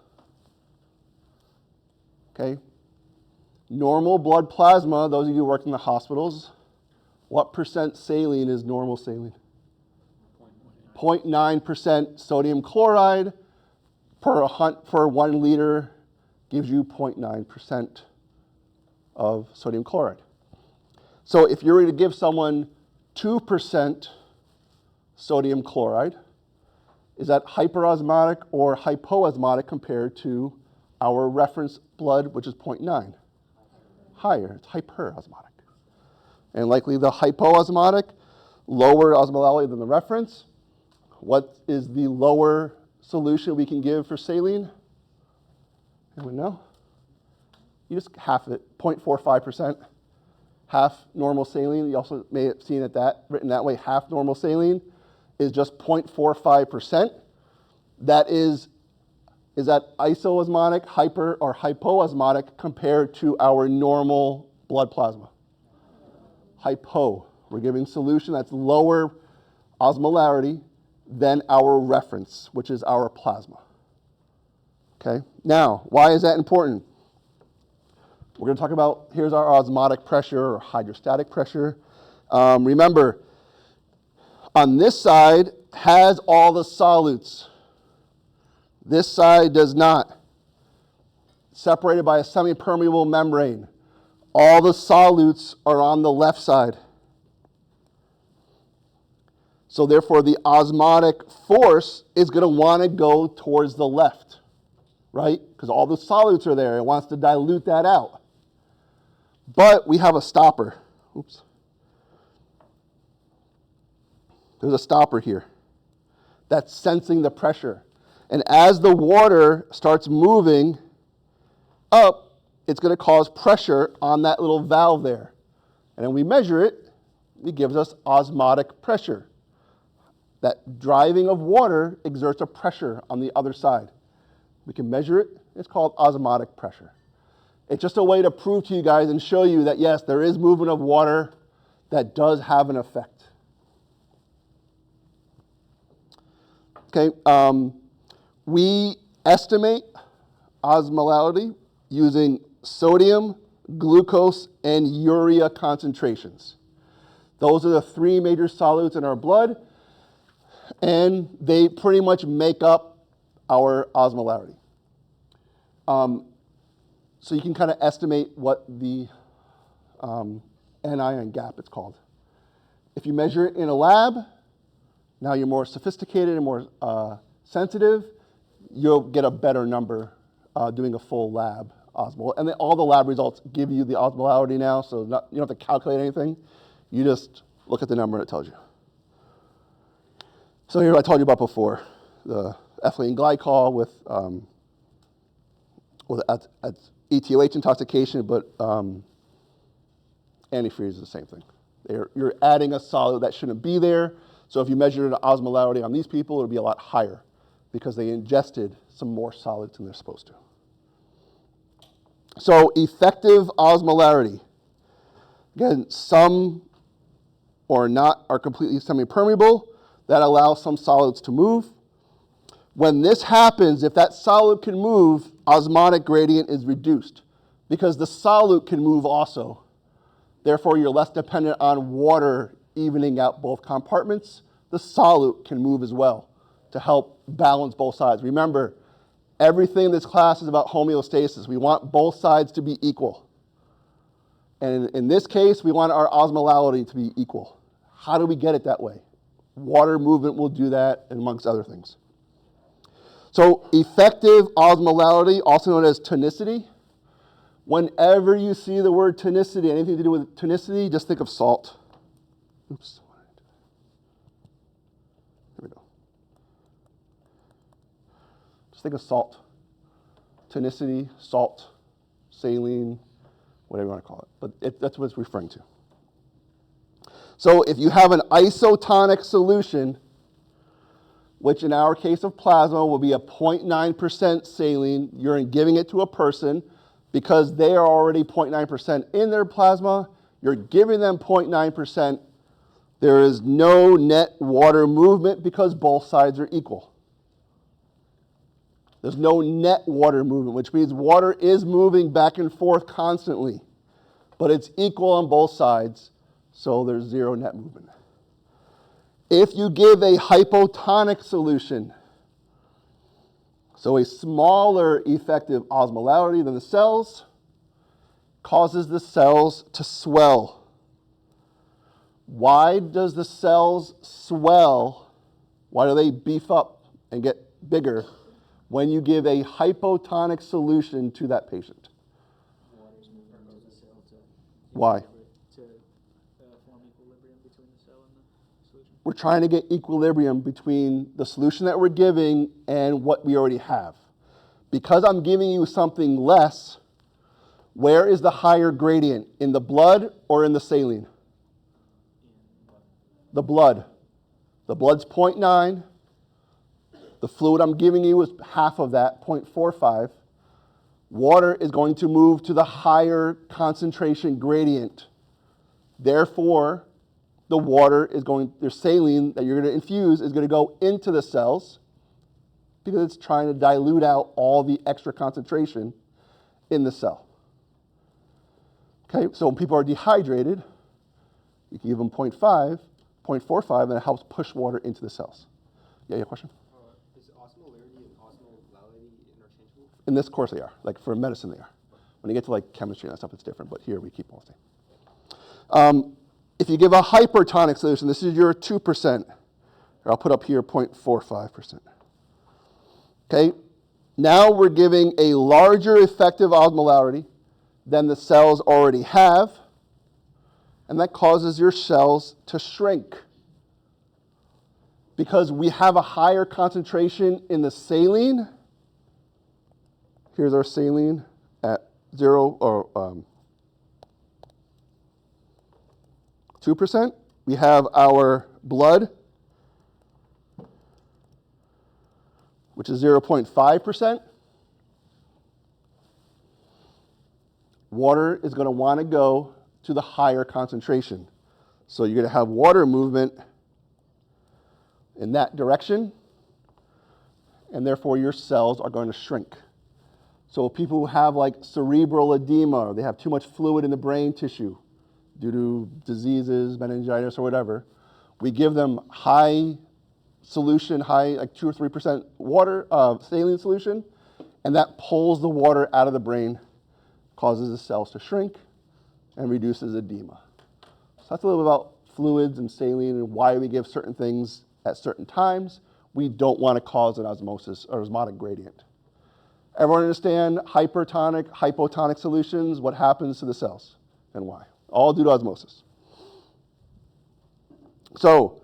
Okay? Normal blood plasma, those of you who work in the hospitals, what percent saline is normal saline? 0.9% sodium chloride per 1 liter gives you 0.9% of sodium chloride. So if you were to give someone 2% sodium chloride, is that hyperosmotic or hypoosmotic compared to our reference blood, which is 0.9? Higher, it's hyperosmotic. And likely the hypoosmotic, lower osmolality than the reference. What is the lower solution we can give for saline? Anyone know? You just half it, 0.45%. Half normal saline, you also may have seen it written that way, half normal saline is just 0.45%. That is that isoosmotic, hyper, or hypoosmotic compared to our normal blood plasma? Hypo. We're giving solution that's lower osmolarity than our reference, which is our plasma. Okay? Now, why is that important? We're going to talk about, here's our osmotic pressure or hydrostatic pressure. Remember, on this side has all the solutes. This side does not. Separated by a semi-permeable membrane. All the solutes are on the left side. So therefore, the osmotic force is going to want to go towards the left, right? Because all the solutes are there. It wants to dilute that out. But we have a stopper. Oops. There's a stopper here that's sensing the pressure. And as the water starts moving up, it's going to cause pressure on that little valve there. And then we measure it, it gives us osmotic pressure. That driving of water exerts a pressure on the other side. We can measure it, it's called osmotic pressure. It's just a way to prove to you guys and show you that yes, there is movement of water that does have an effect. Okay, we estimate osmolality using sodium, glucose, and urea concentrations. Those are the 3 major solutes in our blood. and they pretty much make up our osmolarity. So you can kind of estimate what the anion gap, it's called. If you measure it in a lab, now you're more sophisticated and more sensitive, you'll get a better number doing a full lab osmol. And then all the lab results give you the osmolarity now, so you don't have to calculate anything. You just look at the number and it tells you. So here I told you about before, the ethylene glycol with ETOH intoxication, but antifreeze is the same thing. You're adding a solid that shouldn't be there. So if you measure the osmolarity on these people, it'll be a lot higher because they ingested some more solids than they're supposed to. So effective osmolarity. Again, some or not are completely semi-permeable. That allows some solids to move. When this happens, if that solid can move, osmotic gradient is reduced because the solute can move also. Therefore, you're less dependent on water evening out both compartments. The solute can move as well to help balance both sides. Remember, everything in this class is about homeostasis. We want both sides to be equal. And in this case, we want our osmolality to be equal. How do we get it that way? Water movement will do that, amongst other things. So effective osmolality, also known as tonicity. Whenever you see the word tonicity, anything to do with tonicity, just think of salt. Oops. Here we go. Just think of salt. Tonicity, salt, saline, whatever you want to call it. But that's what it's referring to. So if you have an isotonic solution, which in our case of plasma will be a 0.9% saline, you're giving it to a person because they are already 0.9% in their plasma, you're giving them 0.9%. There is no net water movement because both sides are equal. There's no net water movement, which means water is moving back and forth constantly, but it's equal on both sides, so there's zero net movement. If you give a hypotonic solution, so a smaller effective osmolarity than the cells, causes the cells to swell. Why does the cells swell? Why do they beef up and get bigger when you give a hypotonic solution to that patient? Water's moving into the cell to Why? form equilibrium between the cell and the solution. We're trying to get equilibrium between the solution that we're giving and what we already have. Because I'm giving you something less, where is the higher gradient? In the blood or in the saline? The blood. The blood's 0.9. The fluid I'm giving you is half of that, 0.45. Water is going to move to the higher concentration gradient. Therefore, the water is going, the saline that you're going to infuse is going to go into the cells because it's trying to dilute out all the extra concentration in the cell. Okay, so when people are dehydrated, you can give them 0.5, 0.45, and it helps push water into the cells. Yeah, your question? Is osmolarity and osmolality interchangeable? In this course, they are. Like for medicine, they are. When you get to like chemistry and that stuff, it's different. But here we keep all the same. If you give a hypertonic solution, this is your 2%. Or I'll put up here 0.45%. Okay. Now we're giving a larger effective osmolarity than the cells already have, and that causes your cells to shrink. Because we have a higher concentration in the saline. Here's our saline at 2%. We have our blood, which is 0.5%. Water is going to want to go to the higher concentration. So you're going to have water movement in that direction, and therefore your cells are going to shrink. So people who have like cerebral edema, or they have too much fluid in the brain tissue due to diseases, meningitis, or whatever, we give them high solution, high, like 2 or 3% water, saline solution, and that pulls the water out of the brain, causes the cells to shrink, and reduces edema. So that's a little bit about fluids and saline and why we give certain things at certain times. We don't want to cause an osmosis or osmotic gradient. Everyone understand hypertonic, hypotonic solutions, what happens to the cells and why? All due to osmosis. So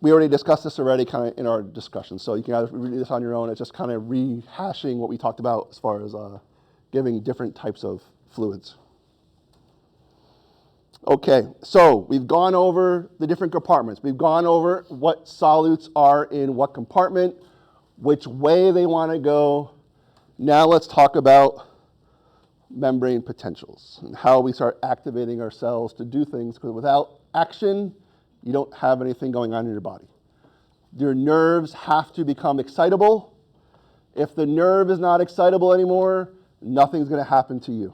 we already discussed this already kind of in our discussion, so you can either read this on your own. It's just kind of rehashing what we talked about as far as giving different types of fluids. Okay, so we've gone over the different compartments. We've gone over what solutes are in what compartment, which way they want to go. Now let's talk about membrane potentials and how we start activating our cells to do things, because without action, you don't have anything going on in your body. Your nerves have to become excitable. If the nerve is not excitable anymore, nothing's going to happen to you.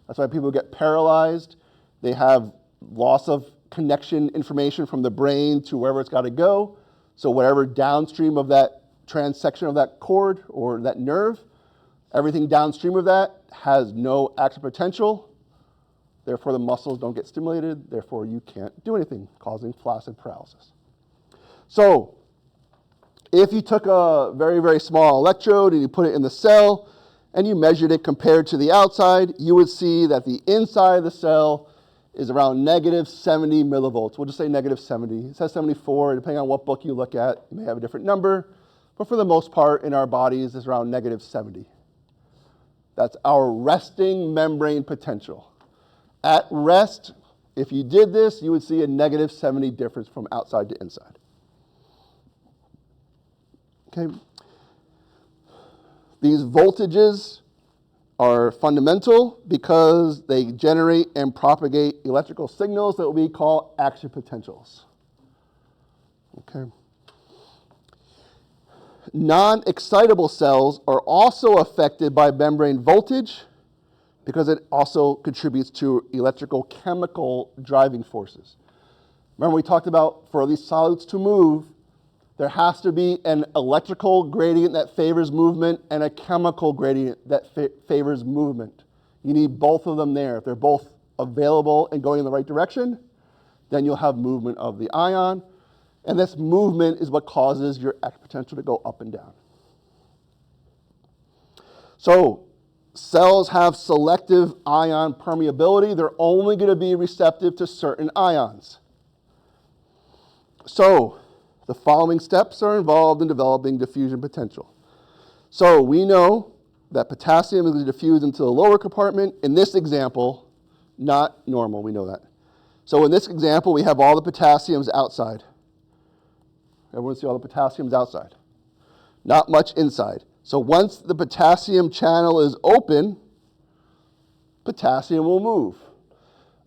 That's why people get paralyzed. They have loss of connection information from the brain to wherever it's got to go. So whatever downstream of that transection of that cord or that nerve, everything downstream of that has no action potential. Therefore, the muscles don't get stimulated. Therefore, you can't do anything, causing flaccid paralysis. So if you took a very, very small electrode and you put it in the cell and you measured it compared to the outside, you would see that the inside of the cell is around negative 70 millivolts. We'll just say negative 70. It says 74, depending on what book you look at, you may have a different number. But for the most part, in our bodies, it's around negative 70. That's our resting membrane potential. At rest, if you did this, you would see a negative 70 difference from outside to inside. Okay. These voltages are fundamental because they generate and propagate electrical signals that we call action potentials. Okay. Non-excitable cells are also affected by membrane voltage because it also contributes to electrical chemical driving forces. Remember we talked about for these solids to move, there has to be an electrical gradient that favors movement and a chemical gradient that favors movement. You need both of them there. If they're both available and going in the right direction, then you'll have movement of the ion. And this movement is what causes your action potential to go up and down. So cells have selective ion permeability. They're only going to be receptive to certain ions. So the following steps are involved in developing diffusion potential. So we know that potassium is diffused into the lower compartment. In this example, not normal, we know that. So in this example, we have all the potassiums outside. Everyone see all the potassiums outside? Not much inside. So once the potassium channel is open, potassium will move.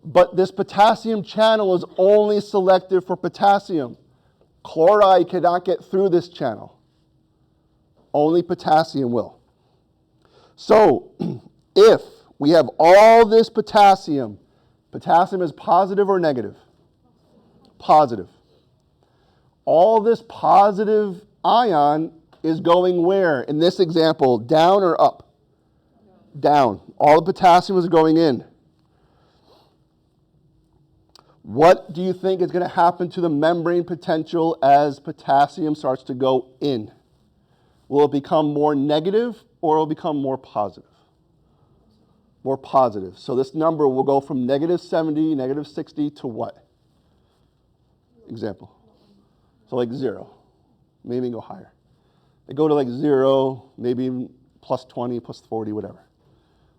But this potassium channel is only selective for potassium. Chloride cannot get through this channel. Only potassium will. So if we have all this potassium, potassium is positive or negative? Positive. All this positive ion is going where? In this example, down or up? Down. All the potassium is going in. What do you think is going to happen to the membrane potential as potassium starts to go in? Will it become more negative or will it become more positive? More positive. So this number will go from negative 70, negative 60 to what? Example. So like 0. Maybe go higher. They go to like 0, maybe even plus 20, plus 40, whatever.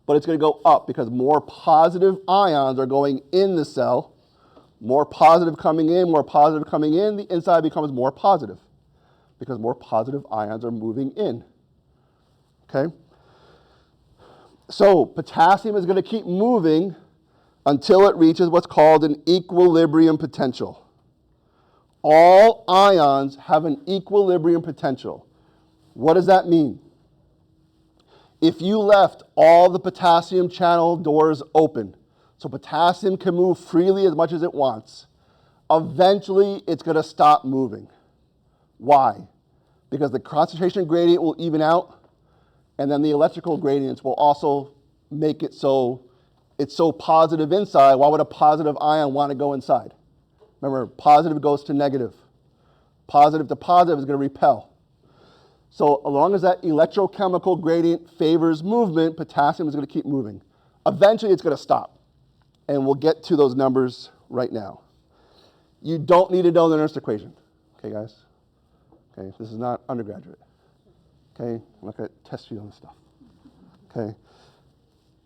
But it's going to go up because more positive ions are going in the cell. More positive coming in, the inside becomes more positive because more positive ions are moving in. Okay? So potassium is going to keep moving until it reaches what's called an equilibrium potential. All ions have an equilibrium potential. What does that mean? If you left all the potassium channel doors open, so potassium can move freely as much as it wants, eventually it's going to stop moving. Why? Because the concentration gradient will even out, and then the electrical gradients will also make it so it's so positive inside. Why would a positive ion want to go inside? Remember, positive goes to negative. Positive to positive is going to repel. So as long as that electrochemical gradient favors movement, potassium is going to keep moving. Eventually, it's going to stop. And we'll get to those numbers right now. You don't need to know the Nernst equation. Okay, guys? Okay, this is not undergraduate. Okay, I'm not going to test you on this stuff. Okay?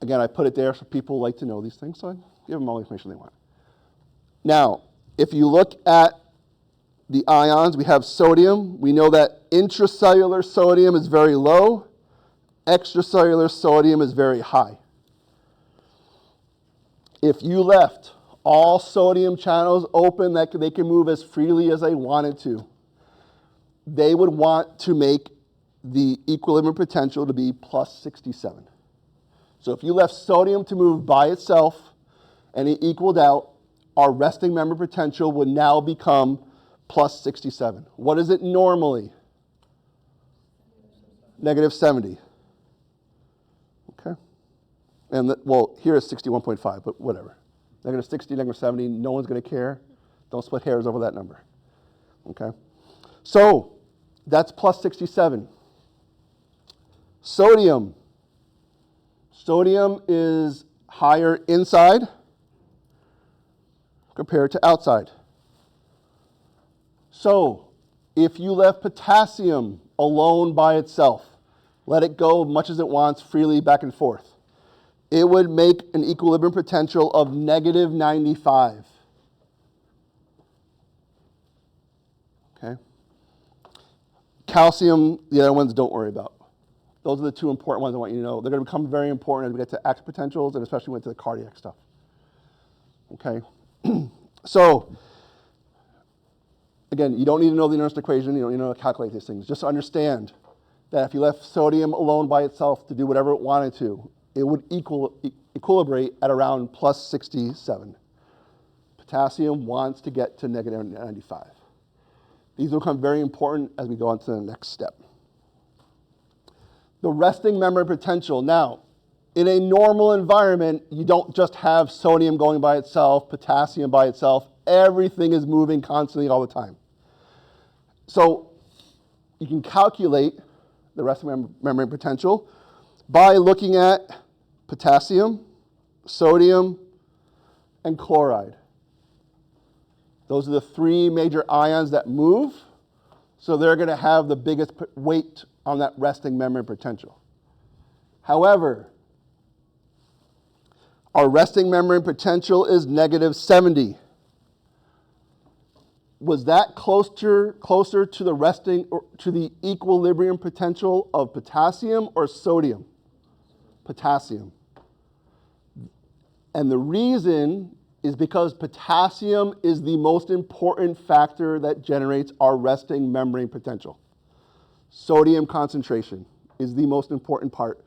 Again, I put it there so people like to know these things, so I give them all the information they want. Now, if you look at the ions, we have sodium. We know that intracellular sodium is very low. Extracellular sodium is very high. If you left all sodium channels open that they can move as freely as they wanted to, they would want to make the equilibrium potential to be plus 67. So if you left sodium to move by itself and it equaled out, our resting membrane potential would now become plus 67. What is it normally? Negative 70. Okay. And well, here is 61.5, but whatever. Negative 60, negative 70, no one's going to care. Don't split hairs over that number. Okay. So that's plus 67. Sodium. Sodium is higher inside compared to outside. So if you left potassium alone by itself, let it go much as it wants freely back and forth, it would make an equilibrium potential of negative 95. Okay? Calcium, the other ones don't worry about. Those are the two important ones I want you to know. They're going to become very important as we get to active potentials and especially when we get to the cardiac stuff. Okay? So, again, you don't need to know the Nernst equation. You don't need to know how to calculate these things. Just understand that if you left sodium alone by itself to do whatever it wanted to, it would equilibrate at around plus 67. Potassium wants to get to negative 95. These will become very important as we go on to the next step. The resting membrane potential. Now, in a normal environment, you don't just have sodium going by itself, potassium by itself. Everything is moving constantly all the time. So you can calculate the resting membrane potential by looking at potassium, sodium, and chloride. Those are the three major ions that move, so they're going to have the biggest weight on that resting membrane potential. However, our resting membrane potential is negative 70. Was that closer to the resting or to the equilibrium potential of potassium or sodium? Potassium. And the reason is because potassium is the most important factor that generates our resting membrane potential. Sodium concentration is the most important part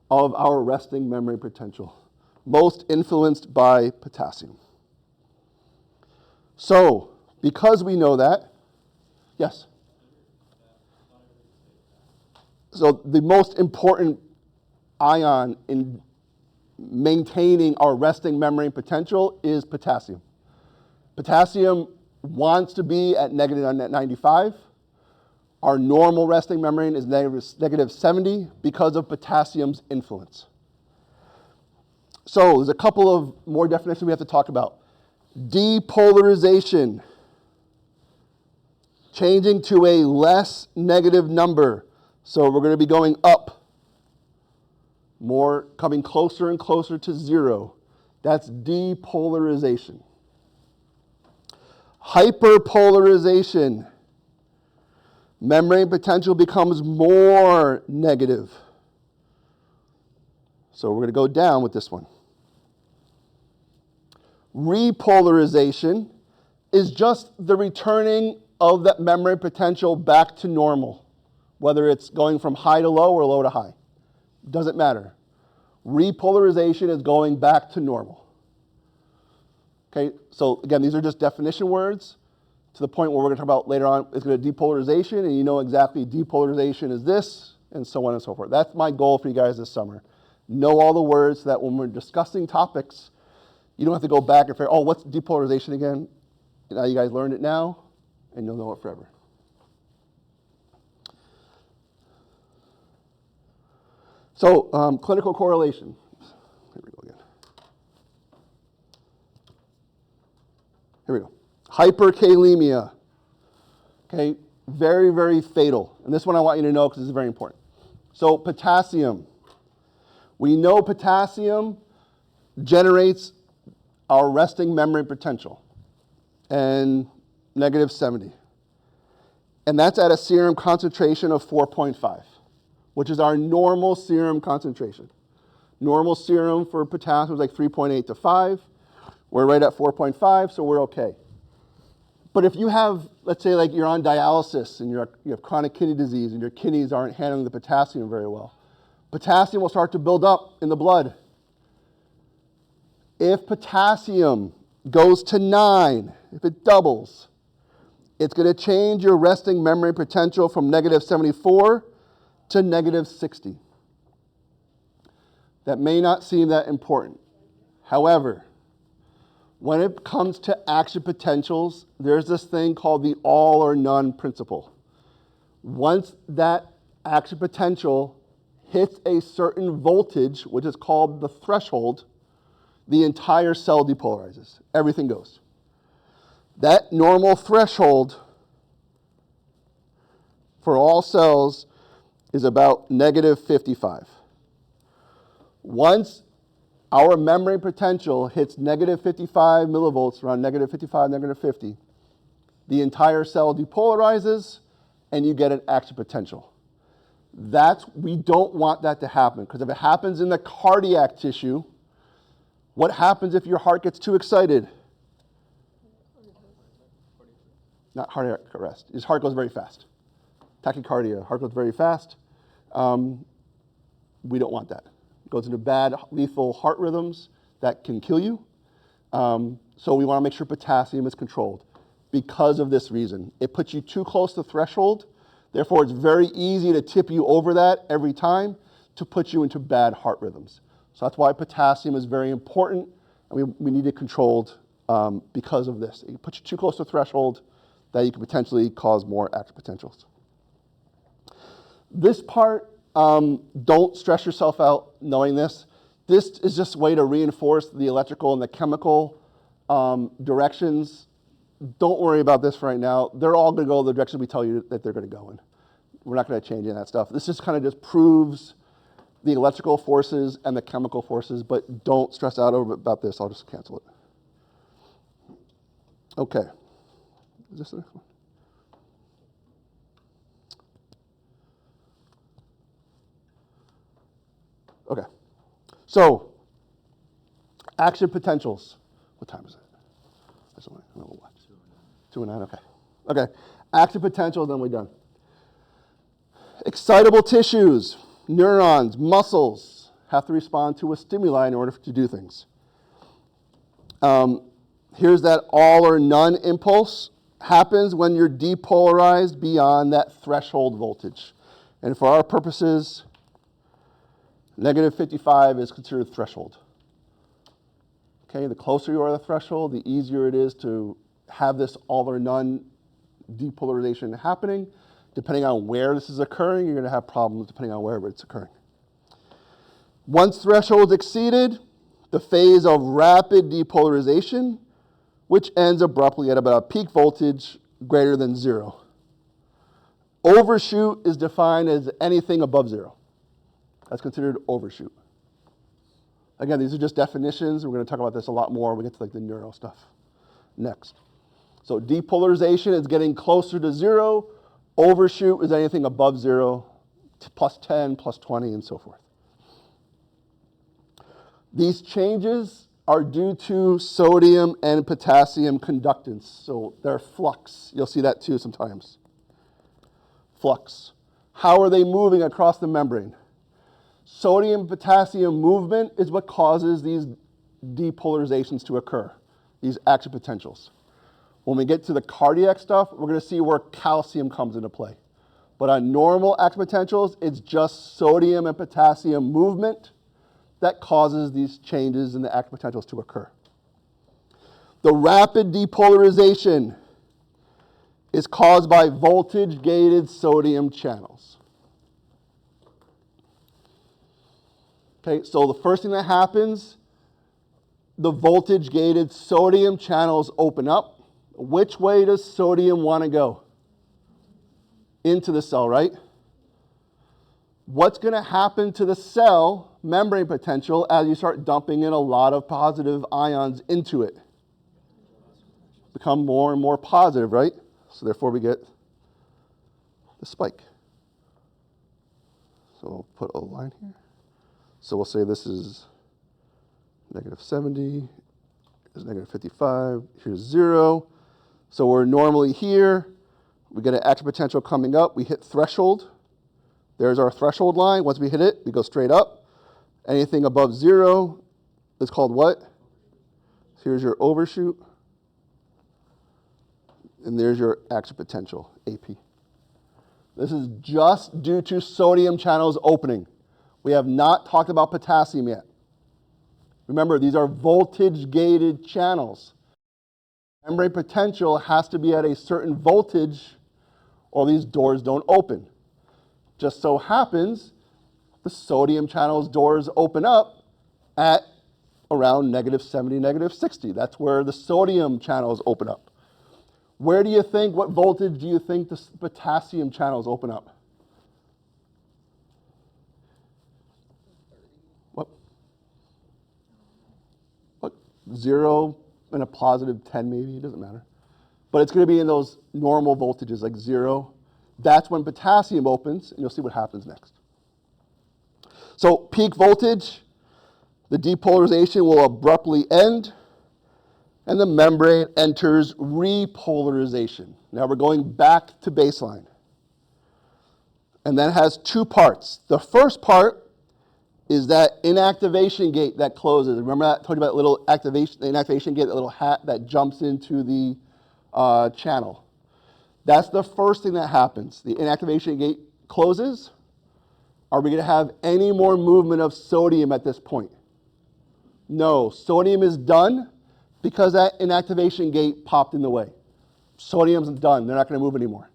of our resting membrane potential, most influenced by potassium. So, because we know that, yes? So the most important ion in maintaining our resting membrane potential is potassium. Potassium wants to be at negative 95. Our normal resting membrane is negative 70 because of potassium's influence. So there's a couple of more definitions we have to talk about. Depolarization. Changing to a less negative number. So we're going to be going up. More coming closer and closer to zero. That's depolarization. Hyperpolarization. Membrane potential becomes more negative. So we're going to go down with this one. Repolarization is just the returning of that membrane potential back to normal, whether it's going from high to low or low to high. Doesn't matter. Repolarization is going back to normal. Okay, so again, these are just definition words. to the point where we're going to talk about later on, it's going to depolarization, and you know exactly depolarization is this, and so on and so forth. That's my goal for you guys this summer. Know all the words so that when we're discussing topics, you don't have to go back and figure, oh, what's depolarization again? Now you guys learned it now, and you'll know it forever. So, clinical correlation. Here we go again. Here we go. Hyperkalemia. Okay, very, very fatal. And this one I want you to know because this is very important. So, potassium. We know potassium generates our resting membrane potential and negative 70. And that's at a serum concentration of 4.5, which is our normal serum concentration. Normal serum for potassium is like 3.8 to 5. We're right at 4.5, so we're okay. But if you have, let's say like you're on dialysis and you have chronic kidney disease and your kidneys aren't handling the potassium very well, potassium will start to build up in the blood. If potassium goes to 9, if it doubles, it's going to change your resting membrane potential from negative 74 to negative 60. That may not seem that important. However, when it comes to action potentials, there's this thing called the all or none principle. Once that action potential hits a certain voltage, which is called the threshold, the entire cell depolarizes. Everything goes. That normal threshold for all cells is about negative 55. Once our membrane potential hits negative 55 millivolts, around negative 55, negative 50, the entire cell depolarizes and you get an action potential. We don't want that to happen, because if it happens in the cardiac tissue, what happens if your heart gets too excited? Not cardiac arrest. His heart goes very fast. Tachycardia, heart goes very fast. We don't want that. It goes into bad, lethal heart rhythms that can kill you. So we want to make sure potassium is controlled because of this reason. It puts you too close to threshold. Therefore, it's very easy to tip you over that every time to put you into bad heart rhythms. So that's why potassium is very important, and we need it controlled because of this. It puts you too close to threshold that you can potentially cause more active potentials. This part, don't stress yourself out knowing this. This is just a way to reinforce the electrical and the chemical directions. Don't worry about this right now. They're all going to go the direction we tell you that they're going to go in. We're not going to change any of that stuff. This just kind of just proves the electrical forces and the chemical forces, but don't stress out about this. I'll just cancel it. Okay. Is this the next one? Okay. So, action potentials. What time is it? That's only, I don't know what. 2:09, okay. Okay. Action potentials, then we're done. Excitable tissues, neurons, muscles have to respond to a stimuli in order to do things. Here's that all or none impulse. Happens when you're depolarized beyond that threshold voltage. And for our purposes, negative 55 is considered threshold. Okay, the closer you are to the threshold, the easier it is to have this all or none depolarization happening. Depending on where this is occurring, you're going to have problems depending on wherever it's occurring. Once threshold exceeded, the phase of rapid depolarization, which ends abruptly at about a peak voltage greater than 0. Overshoot is defined as anything above 0. That's considered overshoot. Again, these are just definitions. We're going to talk about this a lot more when we get to like the neuro stuff next. So depolarization is getting closer to 0. Overshoot is anything above 0, plus 10, plus 20, and so forth. These changes are due to sodium and potassium conductance. So they're flux. You'll see that too sometimes. Flux. How are they moving across the membrane? Sodium and potassium movement is what causes these depolarizations to occur, these action potentials. When we get to the cardiac stuff, we're going to see where calcium comes into play. But on normal action potentials, it's just sodium and potassium movement that causes these changes in the action potentials to occur. The rapid depolarization is caused by voltage-gated sodium channels. Okay, so the first thing that happens, the voltage-gated sodium channels open up. Which way does sodium want to go? Into the cell, right? What's going to happen to the cell membrane potential as you start dumping in a lot of positive ions into it? Become more and more positive, right? So therefore we get the spike. So we'll put a line here. So we'll say this is negative 70, here's negative 55, here's 0. So we're normally here. We get an action potential coming up. We hit threshold. There's our threshold line. Once we hit it, we go straight up. Anything above 0 is called what? Here's your overshoot. And there's your action potential, AP. This is just due to sodium channels opening. We have not talked about potassium yet. Remember, these are voltage-gated channels. Membrane potential has to be at a certain voltage or these doors don't open. Just so happens, the sodium channels doors open up at around negative 70, negative 60. That's where the sodium channels open up. Where do you think, what voltage do you think the potassium channels open up? What? 0 and a positive 10 maybe, it doesn't matter. But it's going to be in those normal voltages like 0. That's when potassium opens, and you'll see what happens next. So peak voltage, the depolarization will abruptly end, and the membrane enters repolarization. Now we're going back to baseline. And that has two parts. The first part is that inactivation gate that closes. Remember that I told you about that little activation, the inactivation gate, that little hat that jumps into the channel. That's the first thing that happens. The inactivation gate closes. Are we going to have any more movement of sodium at this point? No, sodium is done because that inactivation gate popped in the way. Sodium's done. They're not going to move anymore.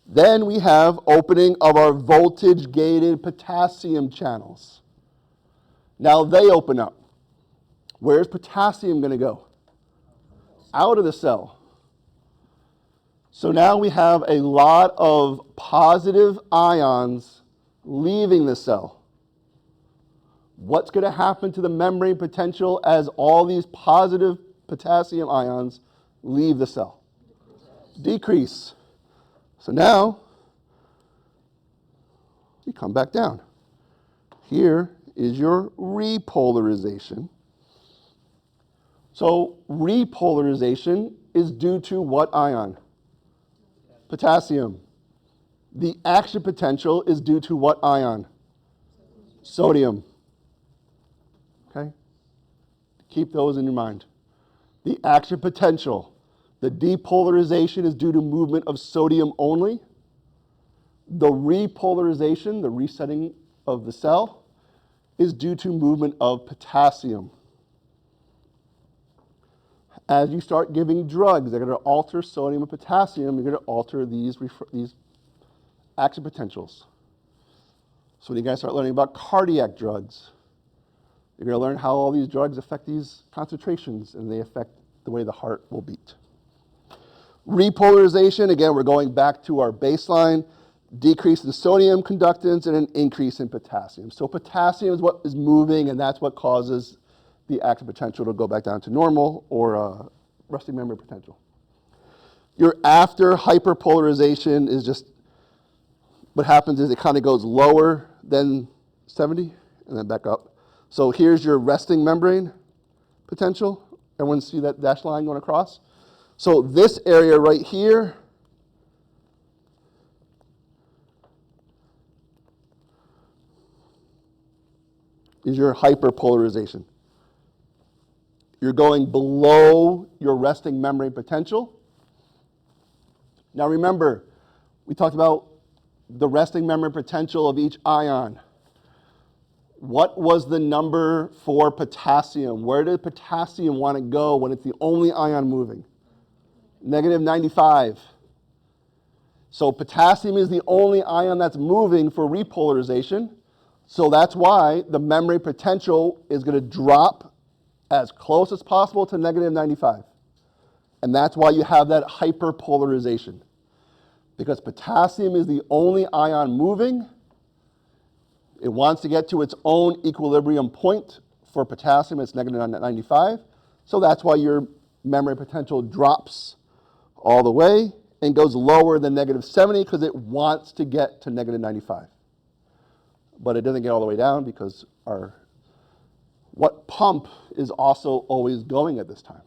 Then we have opening of our voltage-gated potassium channels. Now they open up. Where's potassium going to go? Out of the cell. So now we have a lot of positive ions leaving the cell. What's going to happen to the membrane potential as all these positive potassium ions leave the cell? Decrease. So now, we come back down. Here is your repolarization. So repolarization is due to what ion? Potassium. The action potential is due to what ion? Sodium. Okay? Keep those in your mind. The action potential. The depolarization is due to movement of sodium only. The repolarization, the resetting of the cell, is due to movement of potassium. As you start giving drugs, they're going to alter sodium and potassium. You're going to alter these action potentials. So when you guys start learning about cardiac drugs, you're going to learn how all these drugs affect these concentrations, and they affect the way the heart will beat. Repolarization, again, we're going back to our baseline, decrease in sodium conductance and an increase in potassium. So potassium is what is moving, and that's what causes the action potential to go back down to normal or resting membrane potential. Your after hyperpolarization is just, what happens is it kind of goes lower than 70 and then back up. So here's your resting membrane potential. Everyone see that dashed line going across? So this area right here is your hyperpolarization. You're going below your resting membrane potential. Now remember, we talked about the resting membrane potential of each ion. What was the number for potassium? Where did potassium want to go when it's the only ion moving? Negative 95. So potassium is the only ion that's moving for repolarization. So that's why the membrane potential is going to drop as close as possible to negative 95. And that's why you have that hyperpolarization. Because potassium is the only ion moving, it wants to get to its own equilibrium point. For potassium, it's negative 95. So that's why your membrane potential drops all the way and goes lower than negative 70 because it wants to get to negative 95. But it doesn't get all the way down because what pump is also always going at this time?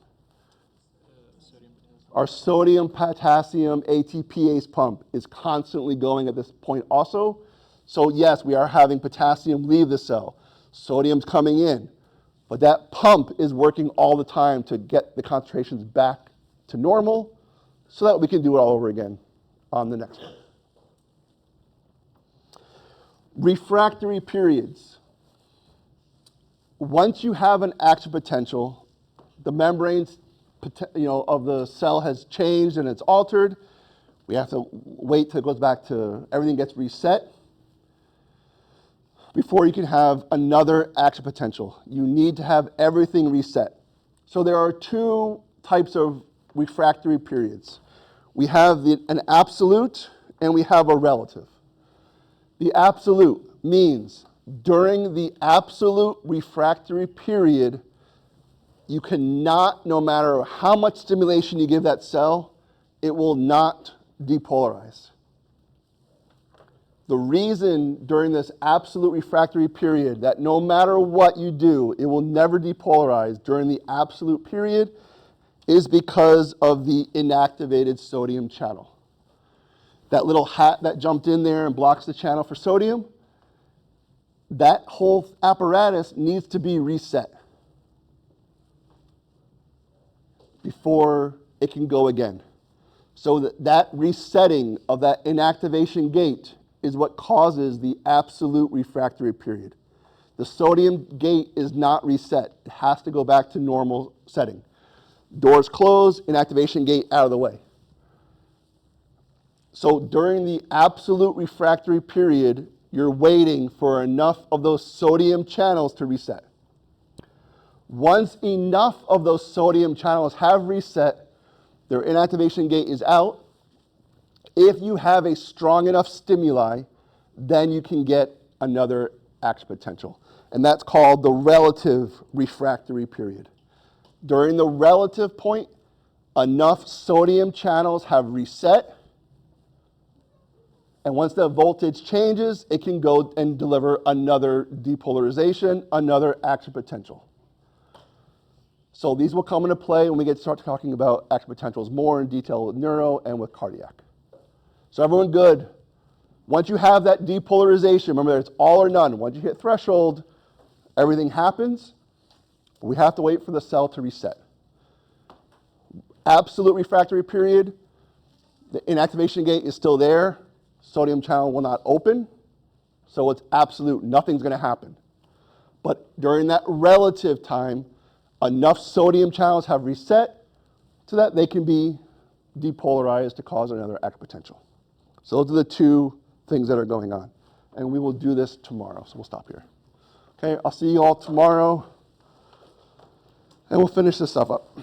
Sodium, potassium. Our sodium, potassium, ATPase pump is constantly going at this point also. So yes, we are having potassium leave the cell. Sodium's coming in. But that pump is working all the time to get the concentrations back to normal so that we can do it all over again on the next one. Refractory periods. Once you have an action potential, the membranes of the cell has changed and it's altered. We have to wait till it goes back to, everything gets reset before you can have another action potential. You need to have everything reset. So there are two types of refractory periods. We have an absolute and we have a relative. The absolute means during the absolute refractory period, you cannot, no matter how much stimulation you give that cell, it will not depolarize. The reason during this absolute refractory period that no matter what you do, it will never depolarize during the absolute period is because of the inactivated sodium channel. That little hat that jumped in there and blocks the channel for sodium, that whole apparatus needs to be reset before it can go again. So that resetting of that inactivation gate is what causes the absolute refractory period. The sodium gate is not reset. It has to go back to normal setting. Doors closed, inactivation gate out of the way. So during the absolute refractory period, you're waiting for enough of those sodium channels to reset. Once enough of those sodium channels have reset, their inactivation gate is out. If you have a strong enough stimuli, then you can get another action potential. And that's called the relative refractory period. During the relative point, enough sodium channels have reset. And once the voltage changes, it can go and deliver another depolarization, another action potential. So these will come into play when we get to start talking about action potentials more in detail with neuro and with cardiac. So everyone good? Once you have that depolarization, remember that it's all or none. Once you hit threshold, everything happens. We have to wait for the cell to reset. Absolute refractory period, the inactivation gate is still there. Sodium channel will not open. So it's absolute, nothing's going to happen. But during that relative time, enough sodium channels have reset so that they can be depolarized to cause another action potential. So those are the two things that are going on. And we will do this tomorrow, so we'll stop here. Okay, I'll see you all tomorrow, and we'll finish this stuff up.